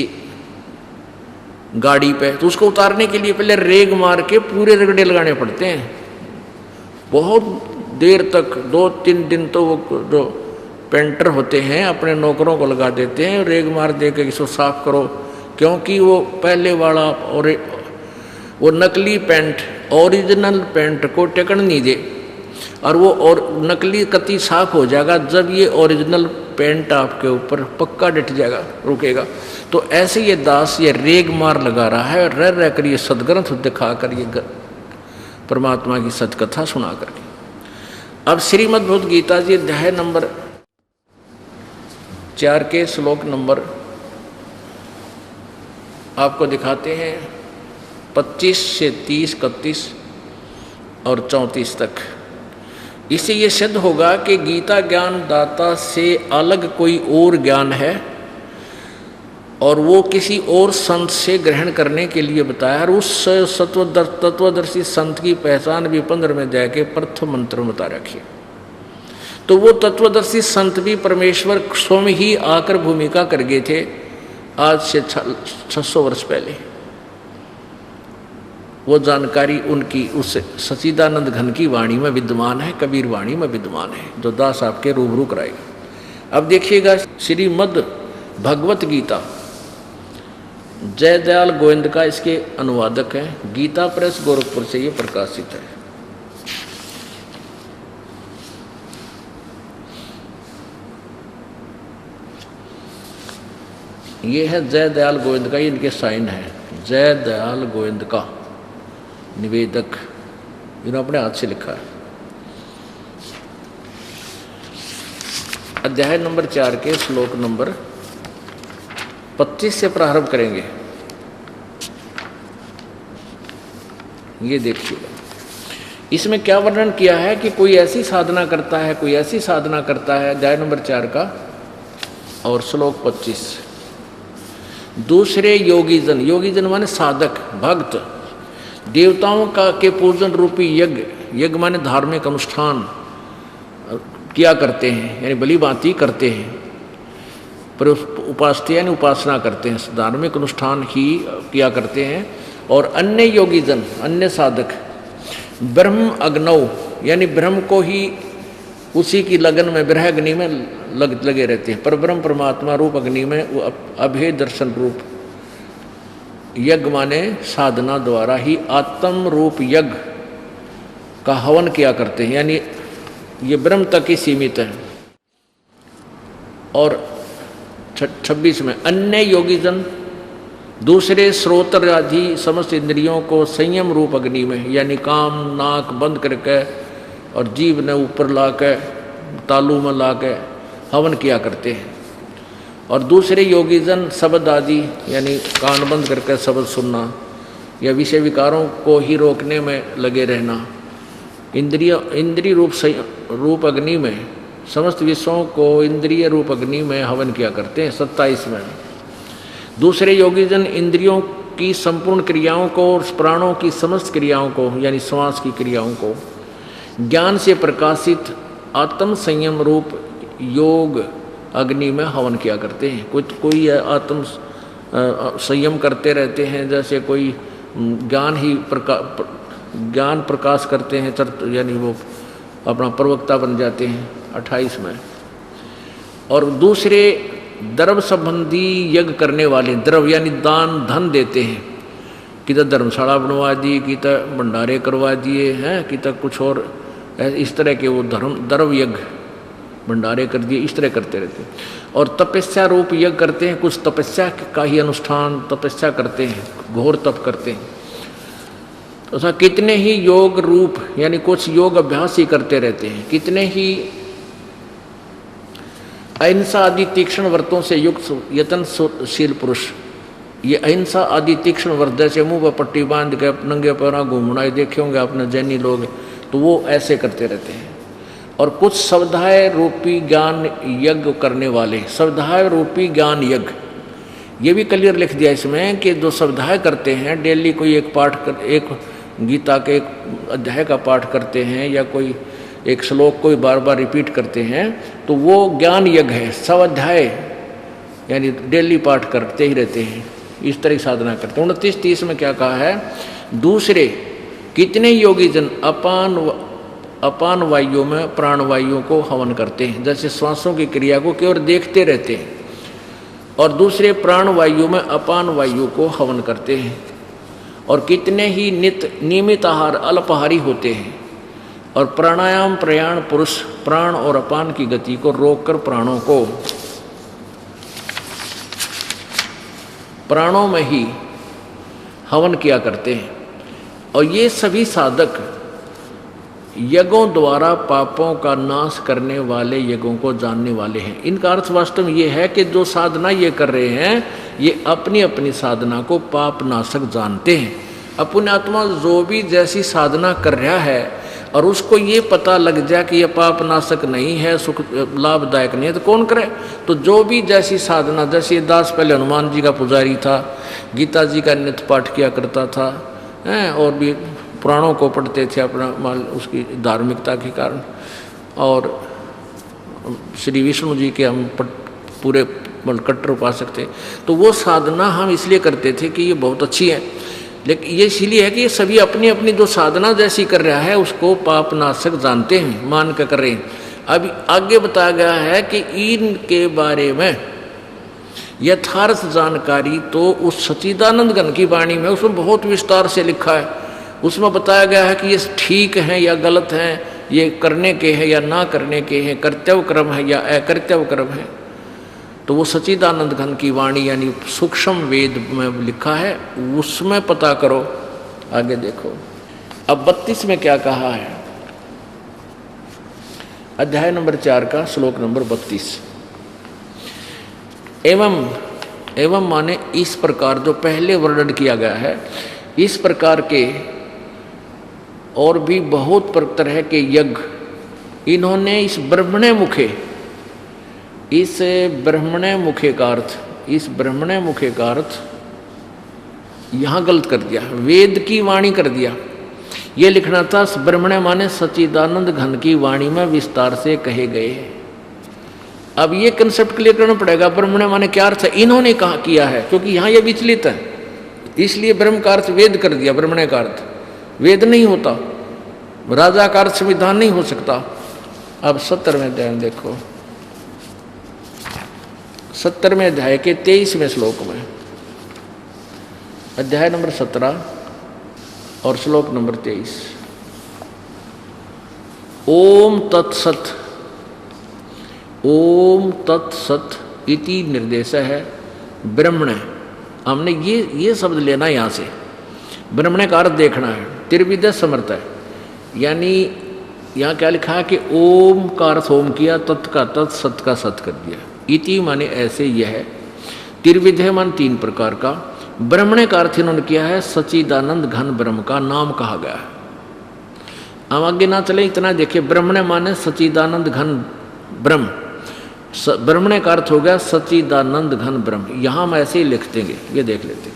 गाड़ी पे, तो उसको उतारने के लिए पहले रेग मार के पूरे रगड़े लगाने पड़ते हैं, बहुत देर तक, 2-3 दिन तो वो जो पेंटर होते हैं अपने नौकरों को लगा देते हैं, रेग मार दे के इसको साफ करो, क्योंकि वो पहले वाला और वो नकली पेंट ओरिजिनल पेंट को टेकन नहीं दे, और वो और नकली कति साफ हो जाएगा जब ये ओरिजिनल पेंट आपके ऊपर पक्का डट जाएगा, रुकेगा। तो ऐसे ये दास ये रेग मार लगा रहा है, रह कर ये सदग्रंथ दिखा कर ये परमात्मा की सतकथा सुना करके। अब श्रीमद् भगवद गीता जी अध्याय नंबर 4 के श्लोक नंबर आपको दिखाते हैं 25 से 30, 31 और 34 तक। इससे ये सिद्ध होगा कि गीता ज्ञान दाता से अलग कोई और ज्ञान है और वो किसी और संत से ग्रहण करने के लिए बताया। और उस तत्वदर्शी संत की पहचान भी 15वें अध्याय के प्रथम मंत्र में बता रखी। तो वो तत्वदर्शी संत भी परमेश्वर स्वयं ही आकर भूमिका कर गए थे आज से 600 वर्ष पहले। वो जानकारी उनकी उस सच्चिदानंद घन की वाणी में विद्यमान है, कबीर वाणी में विद्यमान है, जो दास आपके रूबरू कराएगा। अब देखिएगा श्रीमद् भगवत गीता, जयदयाल गोविंद का इसके अनुवादक हैं, गीता प्रेस गोरखपुर से ये प्रकाशित है। ये है जयदयाल गोविंद का, ये इनके साइन है, जयदयाल गोविंद का निवेदक, इन्होंने अपने हाथ से लिखा है। अध्याय नंबर 4 के श्लोक नंबर 25 से प्रारंभ करेंगे। ये देखिएगा इसमें क्या वर्णन किया है कि कोई ऐसी साधना करता है, कोई ऐसी साधना करता है, अध्याय नंबर 4 का और श्लोक 25। दूसरे योगीजन, योगीजन माने साधक, भक्त, देवताओं का के पूजन रूपी यज्ञ, यज्ञ माने धार्मिक अनुष्ठान किया करते हैं, यानी बलि भांति करते हैं, पर उपास्य यानी उपासना करते हैं, धार्मिक अनुष्ठान ही किया करते हैं। और अन्य योगीजन, अन्य साधक ब्रह्म अग्नौ यानी ब्रह्म को ही उसी की लगन में, ब्रह्म अग्नि में लगे रहते हैं, पर ब्रह्म परमात्मा रूप अग्नि में वो अभेद दर्शन रूप यज्ञ माने साधना द्वारा ही आत्म रूप यज्ञ का हवन किया करते हैं, यानी ये ब्रह्म तक ही सीमित है। और 26 में अन्य योगीजन दूसरे श्रोत्र आदि समस्त इंद्रियों को संयम रूप अग्नि में, यानी काम नाक बंद करके और जीव ने ऊपर ला के तालू में ला के हवन किया करते हैं। और दूसरे योगीजन शब्द आदि यानी कान बंद करके शब्द सुनना या विषय विकारों को ही रोकने में लगे रहना, इंद्रिय रूप अग्नि में समस्त विषयों को इंद्रिय रूप अग्नि में हवन किया करते हैं। 27 में दूसरे योगीजन इंद्रियों की संपूर्ण क्रियाओं को और प्राणों की समस्त क्रियाओं को यानी श्वास की क्रियाओं को ज्ञान से प्रकाशित आत्म संयम रूप योग अग्नि में हवन किया करते हैं। कोई आत्म संयम करते रहते हैं, जैसे कोई ज्ञान प्रकाश करते हैं, यानी वो अपना प्रवक्ता बन जाते हैं 28 में। और दूसरे द्रव्य संबंधी यज्ञ करने वाले, द्रव्य यानी दान धन देते हैं, कि तो धर्मशाला बनवा दी, कि तो भंडारे करवा दिए हैं, कि तो कुछ और इस तरह के वो द्रव्य यज्ञ भंडारे कर दिए, इस तरह करते रहते हैं। और तपस्या रूप यज्ञ करते हैं, कुछ तपस्या का ही अनुष्ठान तपस्या करते हैं, घोर तप करते हैं। तो ऐसा कितने ही योग रूप यानी कुछ योग अभ्यास ही करते रहते हैं, कितने ही अहिंसा आदि तीक्ष्ण व्रतों से युक्त यत्नशील पुरुष। ये अहिंसा आदि तीक्ष्ण व्रत, जैसे मुंह पर पट्टी बांध के नंगे पैरों घूमना देखे होंगे आपने जैनी लोग, तो वो ऐसे करते रहते हैं। और कुछ स्वाध्याय रूपी ज्ञान यज्ञ करने वाले, स्वाध्याय रूपी ज्ञान यज्ञ, ये भी क्लियर लिख दिया इसमें कि जो स्वाध्याय करते हैं, डेली कोई एक गीता के एक अध्याय का पाठ करते हैं या कोई एक श्लोक कोई बार बार रिपीट करते हैं, तो वो ज्ञान यज्ञ है। स्वाध्याय यानी डेली पाठ करते ही रहते हैं, इस तरह की साधना करते हैं। 29-30 में क्या कहा है, दूसरे कितने योगी जन अपान वायु में प्राण वायु को हवन करते हैं, जैसे श्वासों की क्रिया को केवल देखते रहते हैं, और दूसरे प्राण वायु में अपान वायु को हवन करते हैं। और कितने ही नियमित आहार अल्पाहारी होते हैं, और प्राणायाम प्रयाण पुरुष प्राण और अपान की गति को रोककर प्राणों में ही हवन किया करते हैं। और ये सभी साधक यज्ञों द्वारा पापों का नाश करने वाले यज्ञों को जानने वाले हैं। इनका अर्थ वास्तव में ये है कि जो साधना ये कर रहे हैं, ये अपनी अपनी साधना को पाप नाशक जानते हैं। अपने आत्मा जो भी जैसी साधना कर रहा है और उसको ये पता लग जाए कि यह पाप नाशक नहीं है, सुख लाभदायक नहीं है, तो कौन करे। तो जो भी जैसी साधना, जैसे दास पहले हनुमान जी का पुजारी था, गीता जी का नित्य पाठ किया करता था, और भी पुराणों को पढ़ते थे अपना माल उसकी धार्मिकता के कारण, और श्री विष्णु जी के हम पूरे कट्टर उपासक थे। तो वो साधना हम इसलिए करते थे कि ये बहुत अच्छी है, लेकिन ये इसलिए है कि ये सभी अपनी अपनी जो साधना जैसी कर रहा है उसको पाप नाशक जानते हैं, मान कर कर रहे हैं। अभी आगे बताया गया है कि इनके बारे में यथार्थ जानकारी तो उस सच्चिदानंद घन की वाणी में उसमें बहुत विस्तार से लिखा है। उसमें बताया गया है कि ये ठीक हैं या गलत हैं, ये करने के हैं या ना करने के हैं, कर्तव्य क्रम है या अकर्तव्य क्रम है। तो वो सच्चिदानंद घन की वाणी यानी सूक्ष्म वेद में लिखा है, उसमें पता करो। आगे देखो अब 32 में क्या कहा है, अध्याय नंबर 4 का श्लोक नंबर 32। एवं माने इस प्रकार, जो पहले वर्णन किया गया है, इस प्रकार के और भी बहुत तरह के यज्ञ इन्होंने इस ब्रह्मणे मुखे का अर्थ यहाँ गलत कर दिया, वेद की वाणी कर दिया। ये लिखना था ब्रह्मणे माने सच्चिदानंद घन की वाणी में विस्तार से कहे गए। अब ये कंसेप्ट क्लियर करना पड़ेगा, ब्रह्मणे माने क्या अर्थ है, इन्होंने कहा किया है, क्योंकि यहाँ ये विचलित है, इसलिए ब्रह्म का अर्थ वेद कर दिया। ब्रह्मणे का अर्थ वेद नहीं होता, राजा का अर्थ संविधान नहीं हो सकता। अब 70वें अध्याय में देखो, 70वें अध्याय के 23वें श्लोक में, अध्याय नंबर 17 और श्लोक नंबर 23। ओम तत्सत इति निर्देश है ब्रह्मणे। हमने ये शब्द लेना यहाँ से, ब्रह्मणे का अर्थ देखना है, त्रिविध समर्थ है। यानी यहाँ क्या लिखा है कि ओम का अर्थ ओम किया, तत् का तत्, सत का सत कर दिया। इति माने ऐसे यह है, त्रिविध मान 3 प्रकार का, ब्रह्मणे का अर्थ इन्होंने किया है सच्चिदानंद घन ब्रह्म का नाम कहा गया है। हम आगे ना चले, इतना देखिए, ब्रह्मणे माने सच्चिदानंद घन ब्रह्म, ब्रह्मणे का अर्थ हो गया सच्चिदानंद घन ब्रह्म। यहाँ हम ऐसे ही लिख देंगे, ये देख लेते हैं।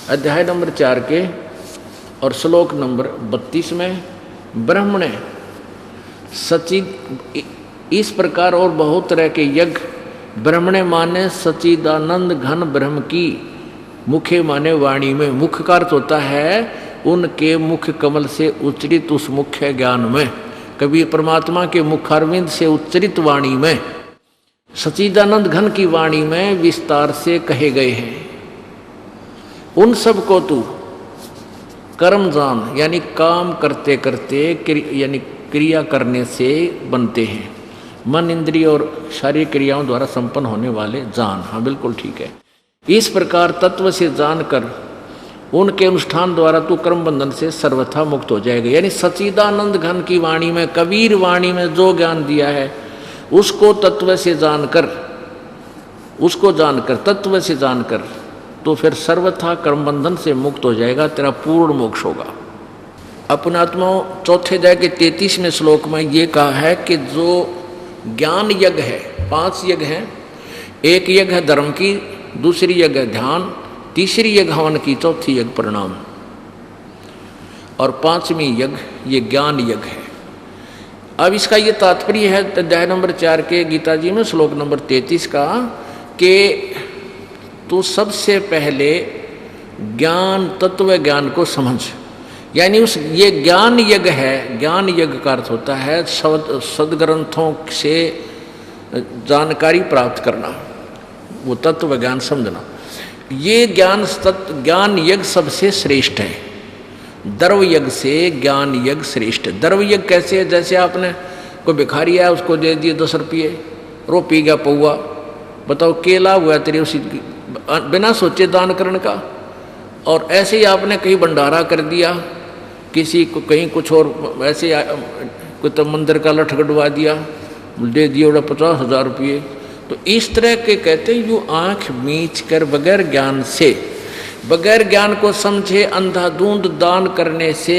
अध्याय नंबर 4 के और श्लोक नंबर 32 में ब्रह्मणे सचिद इस प्रकार और बहुत तरह के यज्ञ ब्रह्मणे माने सचिदानंद घन ब्रह्म की, मुखे माने वाणी में, मुख का अर्थ होता है उनके मुख कमल से उच्चरित उस मुख्य ज्ञान में, कबीर परमात्मा के मुखारविंद से उच्चरित वाणी में, सचिदानंद घन की वाणी में विस्तार से कहे गए हैं। उन सब को तू कर्म जान, यानी काम करते करते यानी क्रिया करने से बनते हैं, मन इंद्रिय और शारीरिक क्रियाओं द्वारा संपन्न होने वाले जान। हाँ बिल्कुल ठीक है। इस प्रकार तत्व से जानकर उनके अनुष्ठान द्वारा तू कर्म बंधन से सर्वथा मुक्त हो जाएगा। यानी सचिदानंद घन की वाणी में, कबीर वाणी में जो ज्ञान दिया है उसको तत्व से जानकर, उसको जानकर तत्व से जानकर तो फिर सर्वथा कर्म बंधन से मुक्त हो जाएगा, तेरा पूर्ण मोक्ष होगा। अपने आत्माओं चौथे अध्याय के 33वें श्लोक में ये कहा है कि जो ज्ञान यज्ञ है, 5 यज्ञ हैं, एक यज्ञ है धर्म की, दूसरी यज्ञ है ध्यान, तीसरी यज्ञ हवन की, चौथी यज्ञ प्रणाम और 5वीं यज्ञ ये ज्ञान यज्ञ है। अब इसका ये तात्पर्य है अध्याय नंबर 4 के गीता जी में श्लोक नंबर 33 का कि तू सबसे पहले ज्ञान तत्व ज्ञान को समझ, यानी उस ये ज्ञान यज्ञ है। ज्ञान यज्ञ का अर्थ होता है सदग्रंथों से जानकारी प्राप्त करना, वो तत्व ज्ञान समझना। ये ज्ञान यज्ञ सबसे श्रेष्ठ है, द्रव यज्ञ से ज्ञान यज्ञ श्रेष्ठ है। द्रव यज्ञ कैसे है? जैसे आपने कोई भिखारी आया उसको दे दिए 10 रुपये, रो पी गया पौवा, बताओ केला हुआ तेरे उसी बिना सोचे दान करने का। और ऐसे ही आपने कहीं भंडारा कर दिया, किसी को कहीं कुछ और ऐसे कोई तो मंदिर का लठ गड़वा दिया, दे दिए 50,000 रुपये। तो इस तरह के कहते हैं जो आँख मीच कर बगैर ज्ञान से, बगैर ज्ञान को समझे अंधाधुंध दान करने से,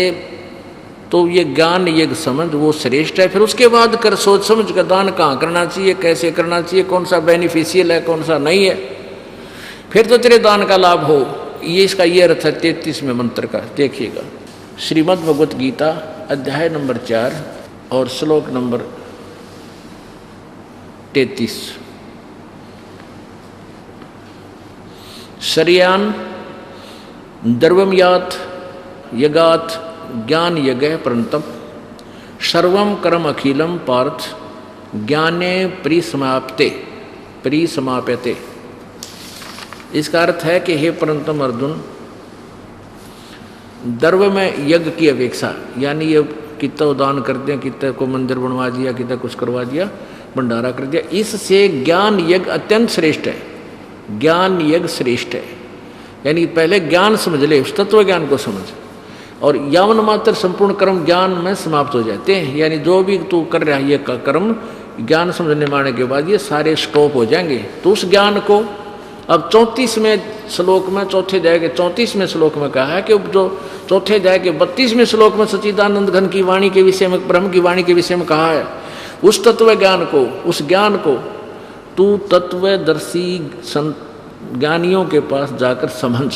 तो ये ज्ञान यज्ञ समझ वो श्रेष्ठ है। फिर उसके बाद कर सोच समझ कर दान कहाँ करना चाहिए, कैसे करना चाहिए, कौन सा बेनिफिशियल है, कौन सा नहीं है, फिर तो तेरे दान का लाभ हो। ये इसका ये अर्थ है 33वें मंत्र का। देखिएगा श्रीमद् भगवत गीता अध्याय नंबर 4 और श्लोक नंबर 33। शरियान द्रवमयात यगात ज्ञान यज्ञ प्रणतम सर्वम कर्म अखिलम पार्थ ज्ञाने परिसमाप्यते। इसका अर्थ है कि हे परंतम अर्जुन, द्रव्य में यज्ञ की अपेक्षा, यानी ये कितना दान करते हैं, कितना को मंदिर बनवा दिया, कितना कुछ करवा दिया, भंडारा कर दिया, इससे ज्ञान यज्ञ अत्यंत श्रेष्ठ है। ज्ञान यज्ञ श्रेष्ठ है, यानी पहले ज्ञान समझ ले, उस तत्व ज्ञान को समझ, और यावन मात्र संपूर्ण कर्म ज्ञान में समाप्त हो जाते हैं। यानी जो भी तू कर रहा है ये कर्म ज्ञान समझने माने के बाद ये सारे स्टॉप हो जाएंगे। तो उस ज्ञान को अब 34वें श्लोक में, चौथे अध्याय के 34वें श्लोक में कहा है कि जो चौथे अध्याय के 32वें श्लोक में सच्चिदानंद घन की वाणी के विषय में, ब्रह्म की वाणी के विषय में कहा है, उस तत्व ज्ञान को, उस ज्ञान को तू तत्वदर्शी ज्ञानियों के पास जाकर समझ।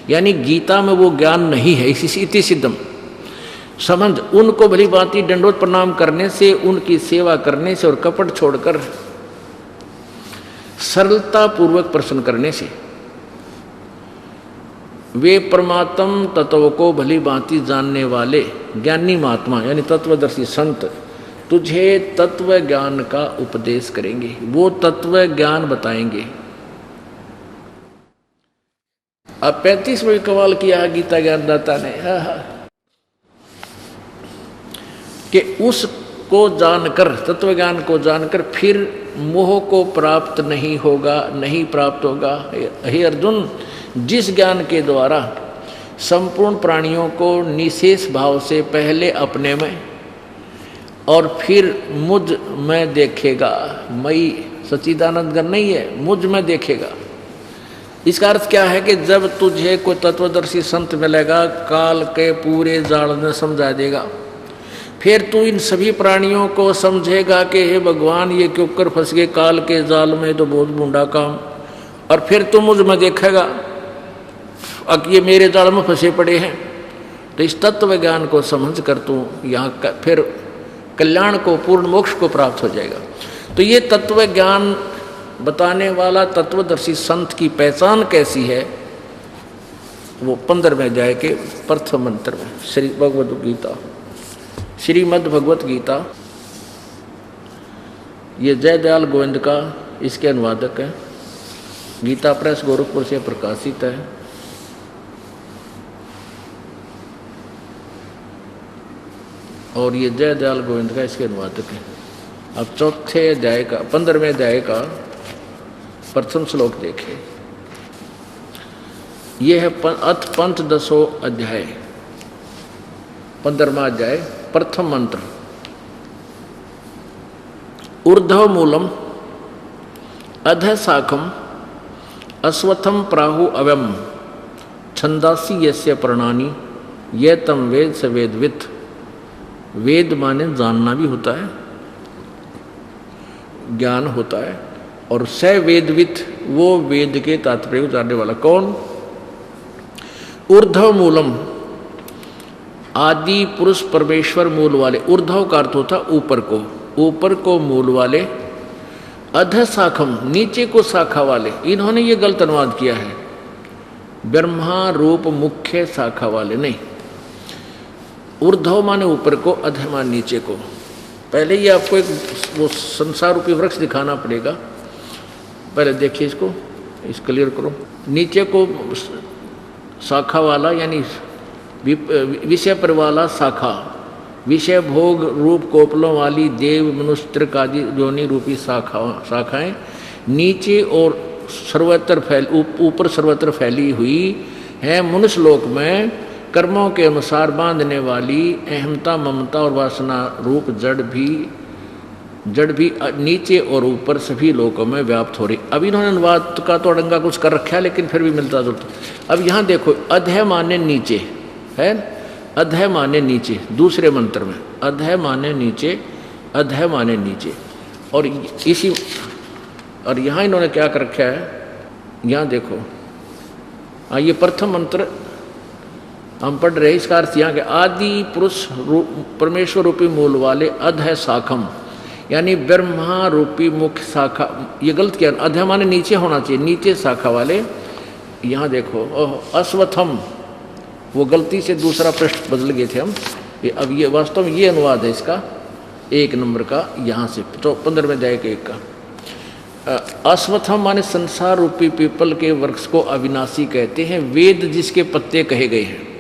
यानी गीता में वो ज्ञान नहीं है, इति सिद्धम समझ। उनको भली भांति दंडोत प्रणाम करने से, उनकी सेवा करने से और कपट छोड़कर सरलता पूर्वक प्रश्न करने से वे परमात्म तत्व को भली भांति जानने वाले ज्ञानी महात्मा यानी तत्वदर्शी संत तुझे तत्व ज्ञान का उपदेश करेंगे, वो तत्व ज्ञान बताएंगे। अब 35 में कमाल किया गीता ज्ञानदाता ने कि उसको जानकर, तत्व ज्ञान को जानकर फिर मोह को प्राप्त नहीं होगा, नहीं प्राप्त होगा। हे अर्जुन, जिस ज्ञान के द्वारा संपूर्ण प्राणियों को निशेष भाव से पहले अपने में और फिर मुझ में देखेगा, मई सच्चिदानंद घन नहीं है, मुझ में देखेगा। इसका अर्थ क्या है कि जब तुझे कोई तत्वदर्शी संत मिलेगा, काल के पूरे जाल में समझा देगा, फिर तू इन सभी प्राणियों को समझेगा कि हे भगवान ये क्यों कर फंस गए काल के जाल में, तो बहुत बूढ़ा काम। और फिर तू मुझ में देखेगा अब ये मेरे जाल में फंसे पड़े हैं। तो इस तत्व ज्ञान को समझ कर तू यहाँ फिर कल्याण को, पूर्ण मोक्ष को प्राप्त हो जाएगा। तो ये तत्व ज्ञान बताने वाला तत्वदर्शी संत की पहचान कैसी है, वो 15वें अध्याय के प्रथम मंत्र में श्री भगवद गीता, श्रीमद् भगवत गीता, ये जयदयाल गोविंद का इसके अनुवादक है। गीता प्रेस गोरखपुर से प्रकाशित है। और ये जयदयाल गोविंद का इसके अनुवादक है। अब चौथे अध्याय का 15वें अध्याय का प्रथम श्लोक देखें। यह है अथ पंचदशो अध्याय, 15वां अध्याय, प्रथम मंत्र। ऊर्ध्व मूलम अध शाखम अश्वत्थम प्राहु अव्यम छंदासी यस्य प्रणानी ये तम वेद स वेदवित। वेद माने जानना भी होता है, ज्ञान होता है, और स वेदवित वो वेद के तात्पर्य को जानने वाला। कौन? ऊर्ध्व मूलम, आदि पुरुष परमेश्वर मूल वाले। ऊर्ध्व का अर्थ होता ऊपर को, ऊपर को मूल वाले। अध शाखम, नीचे को शाखा वाले। इन्होंने ये गलत अनुवाद किया है, ब्रह्मा रूप मुख्य शाखा वाले नहीं। ऊर्ध्व माने ऊपर को, अध माने नीचे को। पहले ये आपको एक वो संसार रूपी वृक्ष दिखाना पड़ेगा। पहले देखिए इसको, इस क्लियर करो। नीचे को शाखा वाला यानी विषय पर वाला शाखा, विषय भोग रूप कोपलों वाली देव मनुष्य त्रिक आदि योनि रूपी शाखाएं नीचे और सर्वत्र ऊपर सर्वत्र फैली हुई है। मनुष्य लोक में कर्मों के अनुसार बांधने वाली अहमता ममता और वासना रूप जड़ भी नीचे और ऊपर सभी लोकों में व्याप्त हो रही। अब इन्होंने अनुवाद का तो अड़ंगा कुछ कर रखा है, लेकिन फिर भी मिलता जुलता। अब यहाँ देखो, अधः माने नीचे है, अधः माने नीचे। दूसरे मंत्र में अधः माने नीचे, अधः माने नीचे। और इसी, और यहाँ इन्होंने क्या कर रखा है, यहाँ देखो, ये प्रथम मंत्र हम पढ़ रहे। इसका अर्थ यहाँ के आदि पुरुष परमेश्वर रूपी मूल वाले अधः शाखम, यानी ब्रह्मा रूपी मुख्य शाखा। ये गलत किया, अधः माने नीचे होना चाहिए, नीचे शाखा वाले। यहाँ देखो अश्वत्थम, वो गलती से दूसरा पृष्ठ बदल गए थे हम। अब ये वास्तव में ये अनुवाद है इसका 1 नंबर का, यहाँ से तो 15वें अध्याय के 1 का। अश्वत्थम माने संसार रूपी पीपल के वृक्ष को अविनाशी कहते हैं, वेद जिसके पत्ते कहे गए हैं।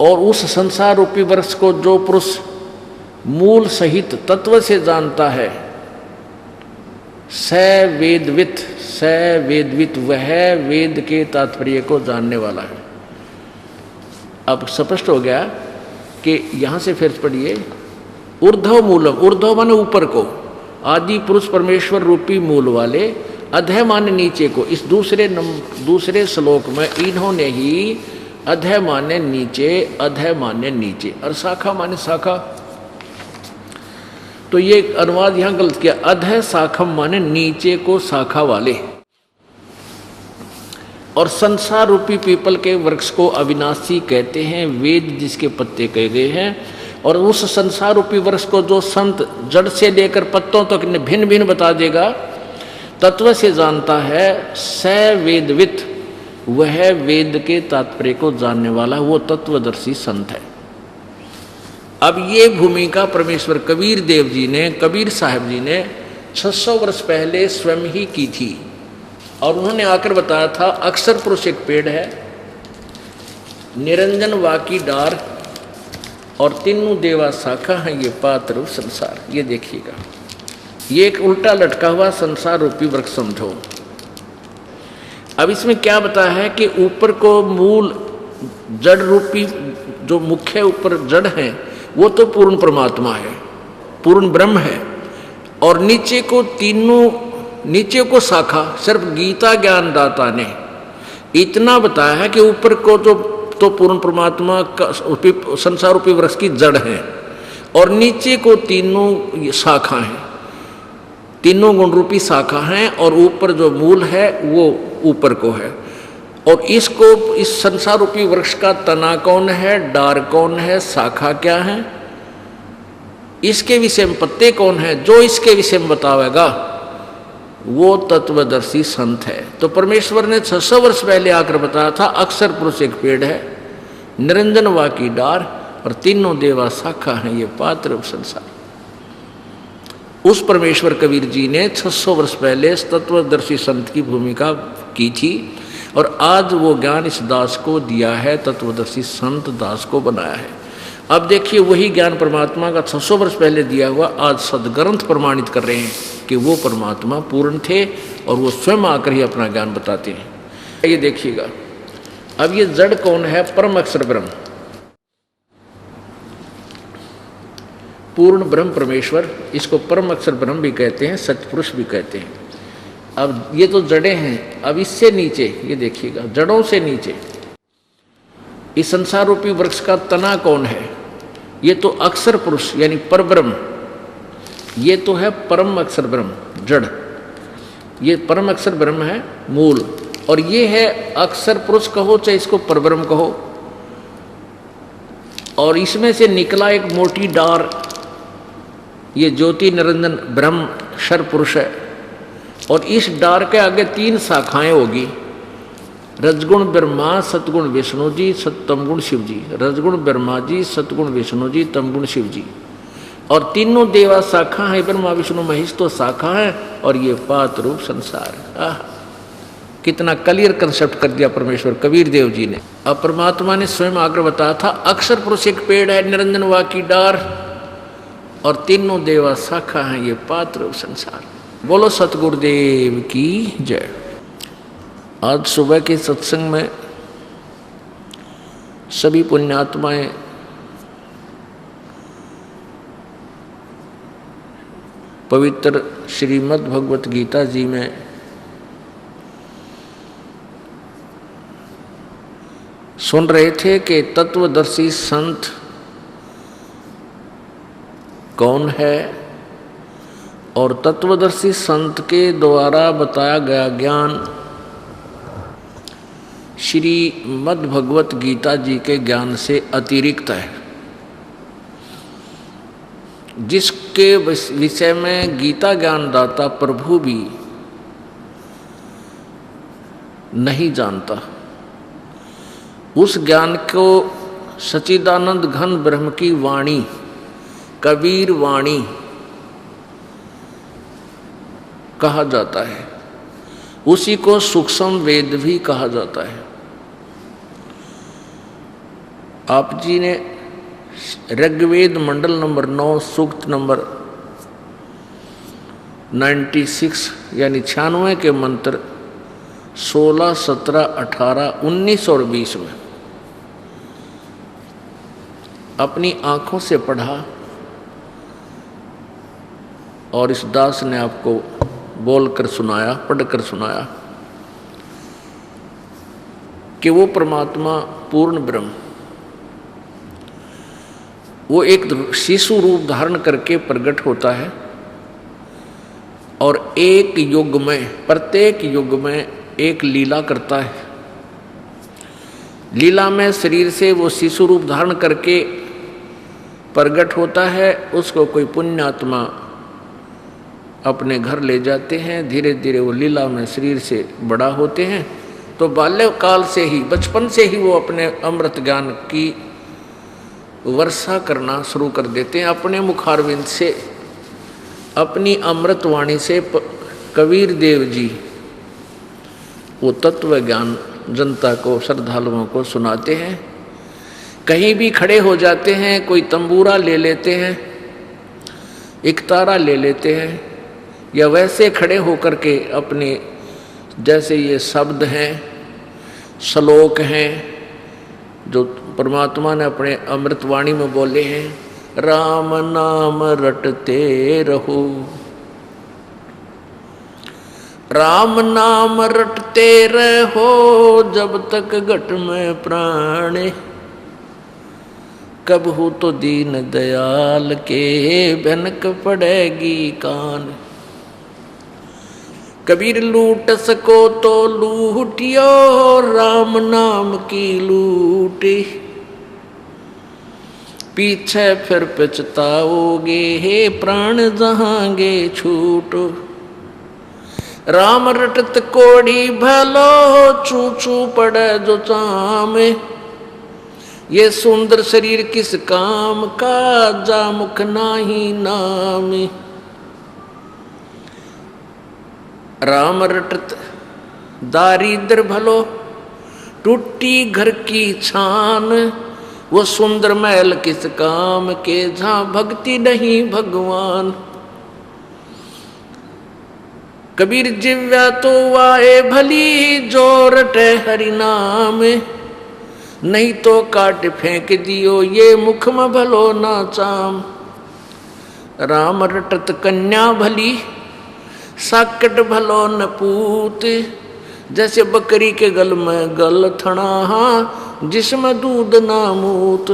और उस संसार रूपी वृक्ष को जो पुरुष मूल सहित तत्व से जानता है, स वेदवित, स वेदवित, वह वेद के तात्पर्य को जानने वाला है। अब स्पष्ट हो गया कि यहाँ से फिर पढ़िए, ऊर्ध्व मूलम, ऊर्ध्व माने ऊपर को, आदि पुरुष परमेश्वर रूपी मूल वाले, अधः माने नीचे को। इस दूसरे श्लोक में इन्होंने ही अधः माने नीचे, अधः माने नीचे, और शाखा माने शाखा। तो ये अनुवाद यहाँ गलत किया, अधः शाखम माने नीचे को शाखा वाले। और संसार रूपी पीपल के वृक्ष को अविनाशी कहते हैं, वेद जिसके पत्ते कहे गए हैं। और उस संसार रूपी वृक्ष को जो संत जड़ से लेकर पत्तों तक भिन्न भिन्न बता देगा, तत्व से जानता है, स वेदवित, वह वेद के तात्पर्य को जानने वाला, वो तत्वदर्शी संत है। अब ये भूमिका परमेश्वर कबीर देव जी ने, कबीर साहब जी ने 600 वर्ष पहले स्वयं ही की थी। और उन्होंने आकर बताया था, अक्षर पुरुष एक पेड़ है, निरंजन वाकी डार, और तीनों देवा शाखा है, ये पात्र रूप संसार। ये देखिएगा, ये एक उल्टा लटका हुआ संसार रूपी वृक्ष समझो। अब इसमें क्या बताया है कि ऊपर को मूल जड़ रूपी जो मुख्य ऊपर जड़ है, वो तो पूर्ण परमात्मा है, पूर्ण ब्रह्म है। और नीचे को तीनों, नीचे को शाखा सिर्फ गीता ज्ञान दाता ने इतना बताया है कि ऊपर को तो पूर्ण परमात्मा का संसार रूपी वृक्ष की जड़ है, और नीचे को तीनों शाखा हैं, तीनों गुण रूपी शाखा हैं, और ऊपर जो मूल है वो ऊपर को है। और इसको, इस संसार रूपी वृक्ष का तना कौन है, डार कौन है, शाखा क्या है, इसके विषय में पत्ते कौन है, जो इसके विषय में बतावेगा वो तत्वदर्शी संत है। तो परमेश्वर ने 600 वर्ष पहले आकर बताया था, अक्षर पुरुष एक पेड़ है, निरंजन वा की डार और तीनों देवा शाखा है, ये पात्र संसार। उस परमेश्वर कबीर जी ने 600 वर्ष पहले तत्वदर्शी संत की भूमिका की थी और आज वो ज्ञान इस दास को दिया है, तत्वदर्शी संत दास को बनाया है। अब देखिए वही ज्ञान परमात्मा का 600 वर्ष पहले दिया हुआ आज सदग्रंथ प्रमाणित कर रहे हैं कि वो परमात्मा पूर्ण थे और वो स्वयं आकर ही अपना ज्ञान बताते हैं। ये देखिएगा, अब ये जड़ कौन है, परम अक्षर ब्रह्म, पूर्ण ब्रह्म परमेश्वर, इसको परम अक्षर ब्रह्म भी कहते हैं, सतपुरुष भी कहते हैं। अब ये तो जड़ें हैं, अब इससे नीचे ये देखिएगा, जड़ों से नीचे इस संसार रूपी वृक्ष का तना कौन है, ये तो अक्षर पुरुष यानी परब्रह्म, ये तो है परम अक्षर ब्रह्म जड़, ये परम अक्षर ब्रह्म है मूल, और ये है अक्षर पुरुष कहो चाहे इसको परब्रह्म कहो, और इसमें से निकला एक मोटी डार, ये ज्योति निरंजन ब्रह्म शर पुरुष है, और इस डार के आगे 3 शाखाएं होगी, रजगुण ब्रह्मा, सतगुण विष्णु जी, तमगुण शिव जी, रजगुण ब्रह्मा जी, सतगुण विष्णु जी, तमगुण शिव जी, और तीनों देवा शाखा है, ब्रह्मा विष्णु महेश तो शाखा है, और ये पात रूप संसार। कितना क्लियर कंसेप्ट कर दिया परमेश्वर कबीर देव जी ने। अब परमात्मा ने स्वयं आकर बताया था, अक्षर पुरुष एक पेड़ है, निरंजन वा की डार और तीनों देवा शाखा है, ये पात रूप संसार। बोलो सतगुरुदेव की जय। आज सुबह के सत्संग में सभी पुण्यात्माएं पवित्र श्रीमद् भगवत गीता जी में सुन रहे थे कि तत्वदर्शी संत कौन है और तत्वदर्शी संत के द्वारा बताया गया ज्ञान श्रीमद् भगवत गीता जी के ज्ञान से अतिरिक्त है, जिसके विषय में गीता ज्ञानदाता प्रभु भी नहीं जानता। उस ज्ञान को सच्चिदानंद घन ब्रह्म की वाणी, कबीर वाणी कहा जाता है, उसी को सूक्ष्म वेद भी कहा जाता है। आप जी ने ऋग्वेद मंडल नंबर 9 सूक्त नंबर 96 यानी 96 के मंत्र 16, 17, 18, 19 और 20 में अपनी आंखों से पढ़ा और इस दास ने आपको बोलकर सुनाया, पढ़कर सुनाया कि वो परमात्मा पूर्ण ब्रह्म, वो एक शिशु रूप धारण करके प्रकट होता है और एक युग में, प्रत्येक युग में एक लीला करता है। लीला में शरीर से वो शिशु रूप धारण करके प्रकट होता है, उसको कोई पुण्यात्मा अपने घर ले जाते हैं, धीरे धीरे वो लीला में शरीर से बड़ा होते हैं। तो बाल्यकाल से ही, बचपन से ही वो अपने अमृत ज्ञान की वर्षा करना शुरू कर देते हैं। अपने मुखारविंद से, अपनी अमृत वाणी से कबीर देव जी वो तत्व ज्ञान जनता को, श्रद्धालुओं को सुनाते हैं। कहीं भी खड़े हो जाते हैं, कोई तंबूरा ले लेते हैं, एक तारा ले लेते हैं, या वैसे खड़े होकर के अपने, जैसे ये शब्द हैं, श्लोक हैं जो परमात्मा ने अपने अमृतवाणी में बोले हैं, राम नाम रटते रहो, राम नाम रटते रहो जब तक घट में प्राण, कब हो तो दीन दयाल के भनक पड़ेगी कान। कबीर लूट सको तो लूटियो राम नाम की लूट, पीछे फिर पछताओगे हे प्राण जहांगे छूटो। राम रटत कोड़ी भलो चू चू पड़े जो चाम, ये सुंदर शरीर किस काम का जा मुख नाही नाम। राम रटत दारिद्र भलो टूटी घर की छान, वो सुंदर महल किस काम के जहां भक्ति नहीं भगवान। कबीर जिव्या तो वाए भली जो रटे हरि नाम, नहीं तो काट फेंक दियो ये मुख में भलो ना चाम। राम रटत कन्या भली साकट भलो न पूत, जैसे बकरी के गल में गल थना जिसमें दूध ना मूत।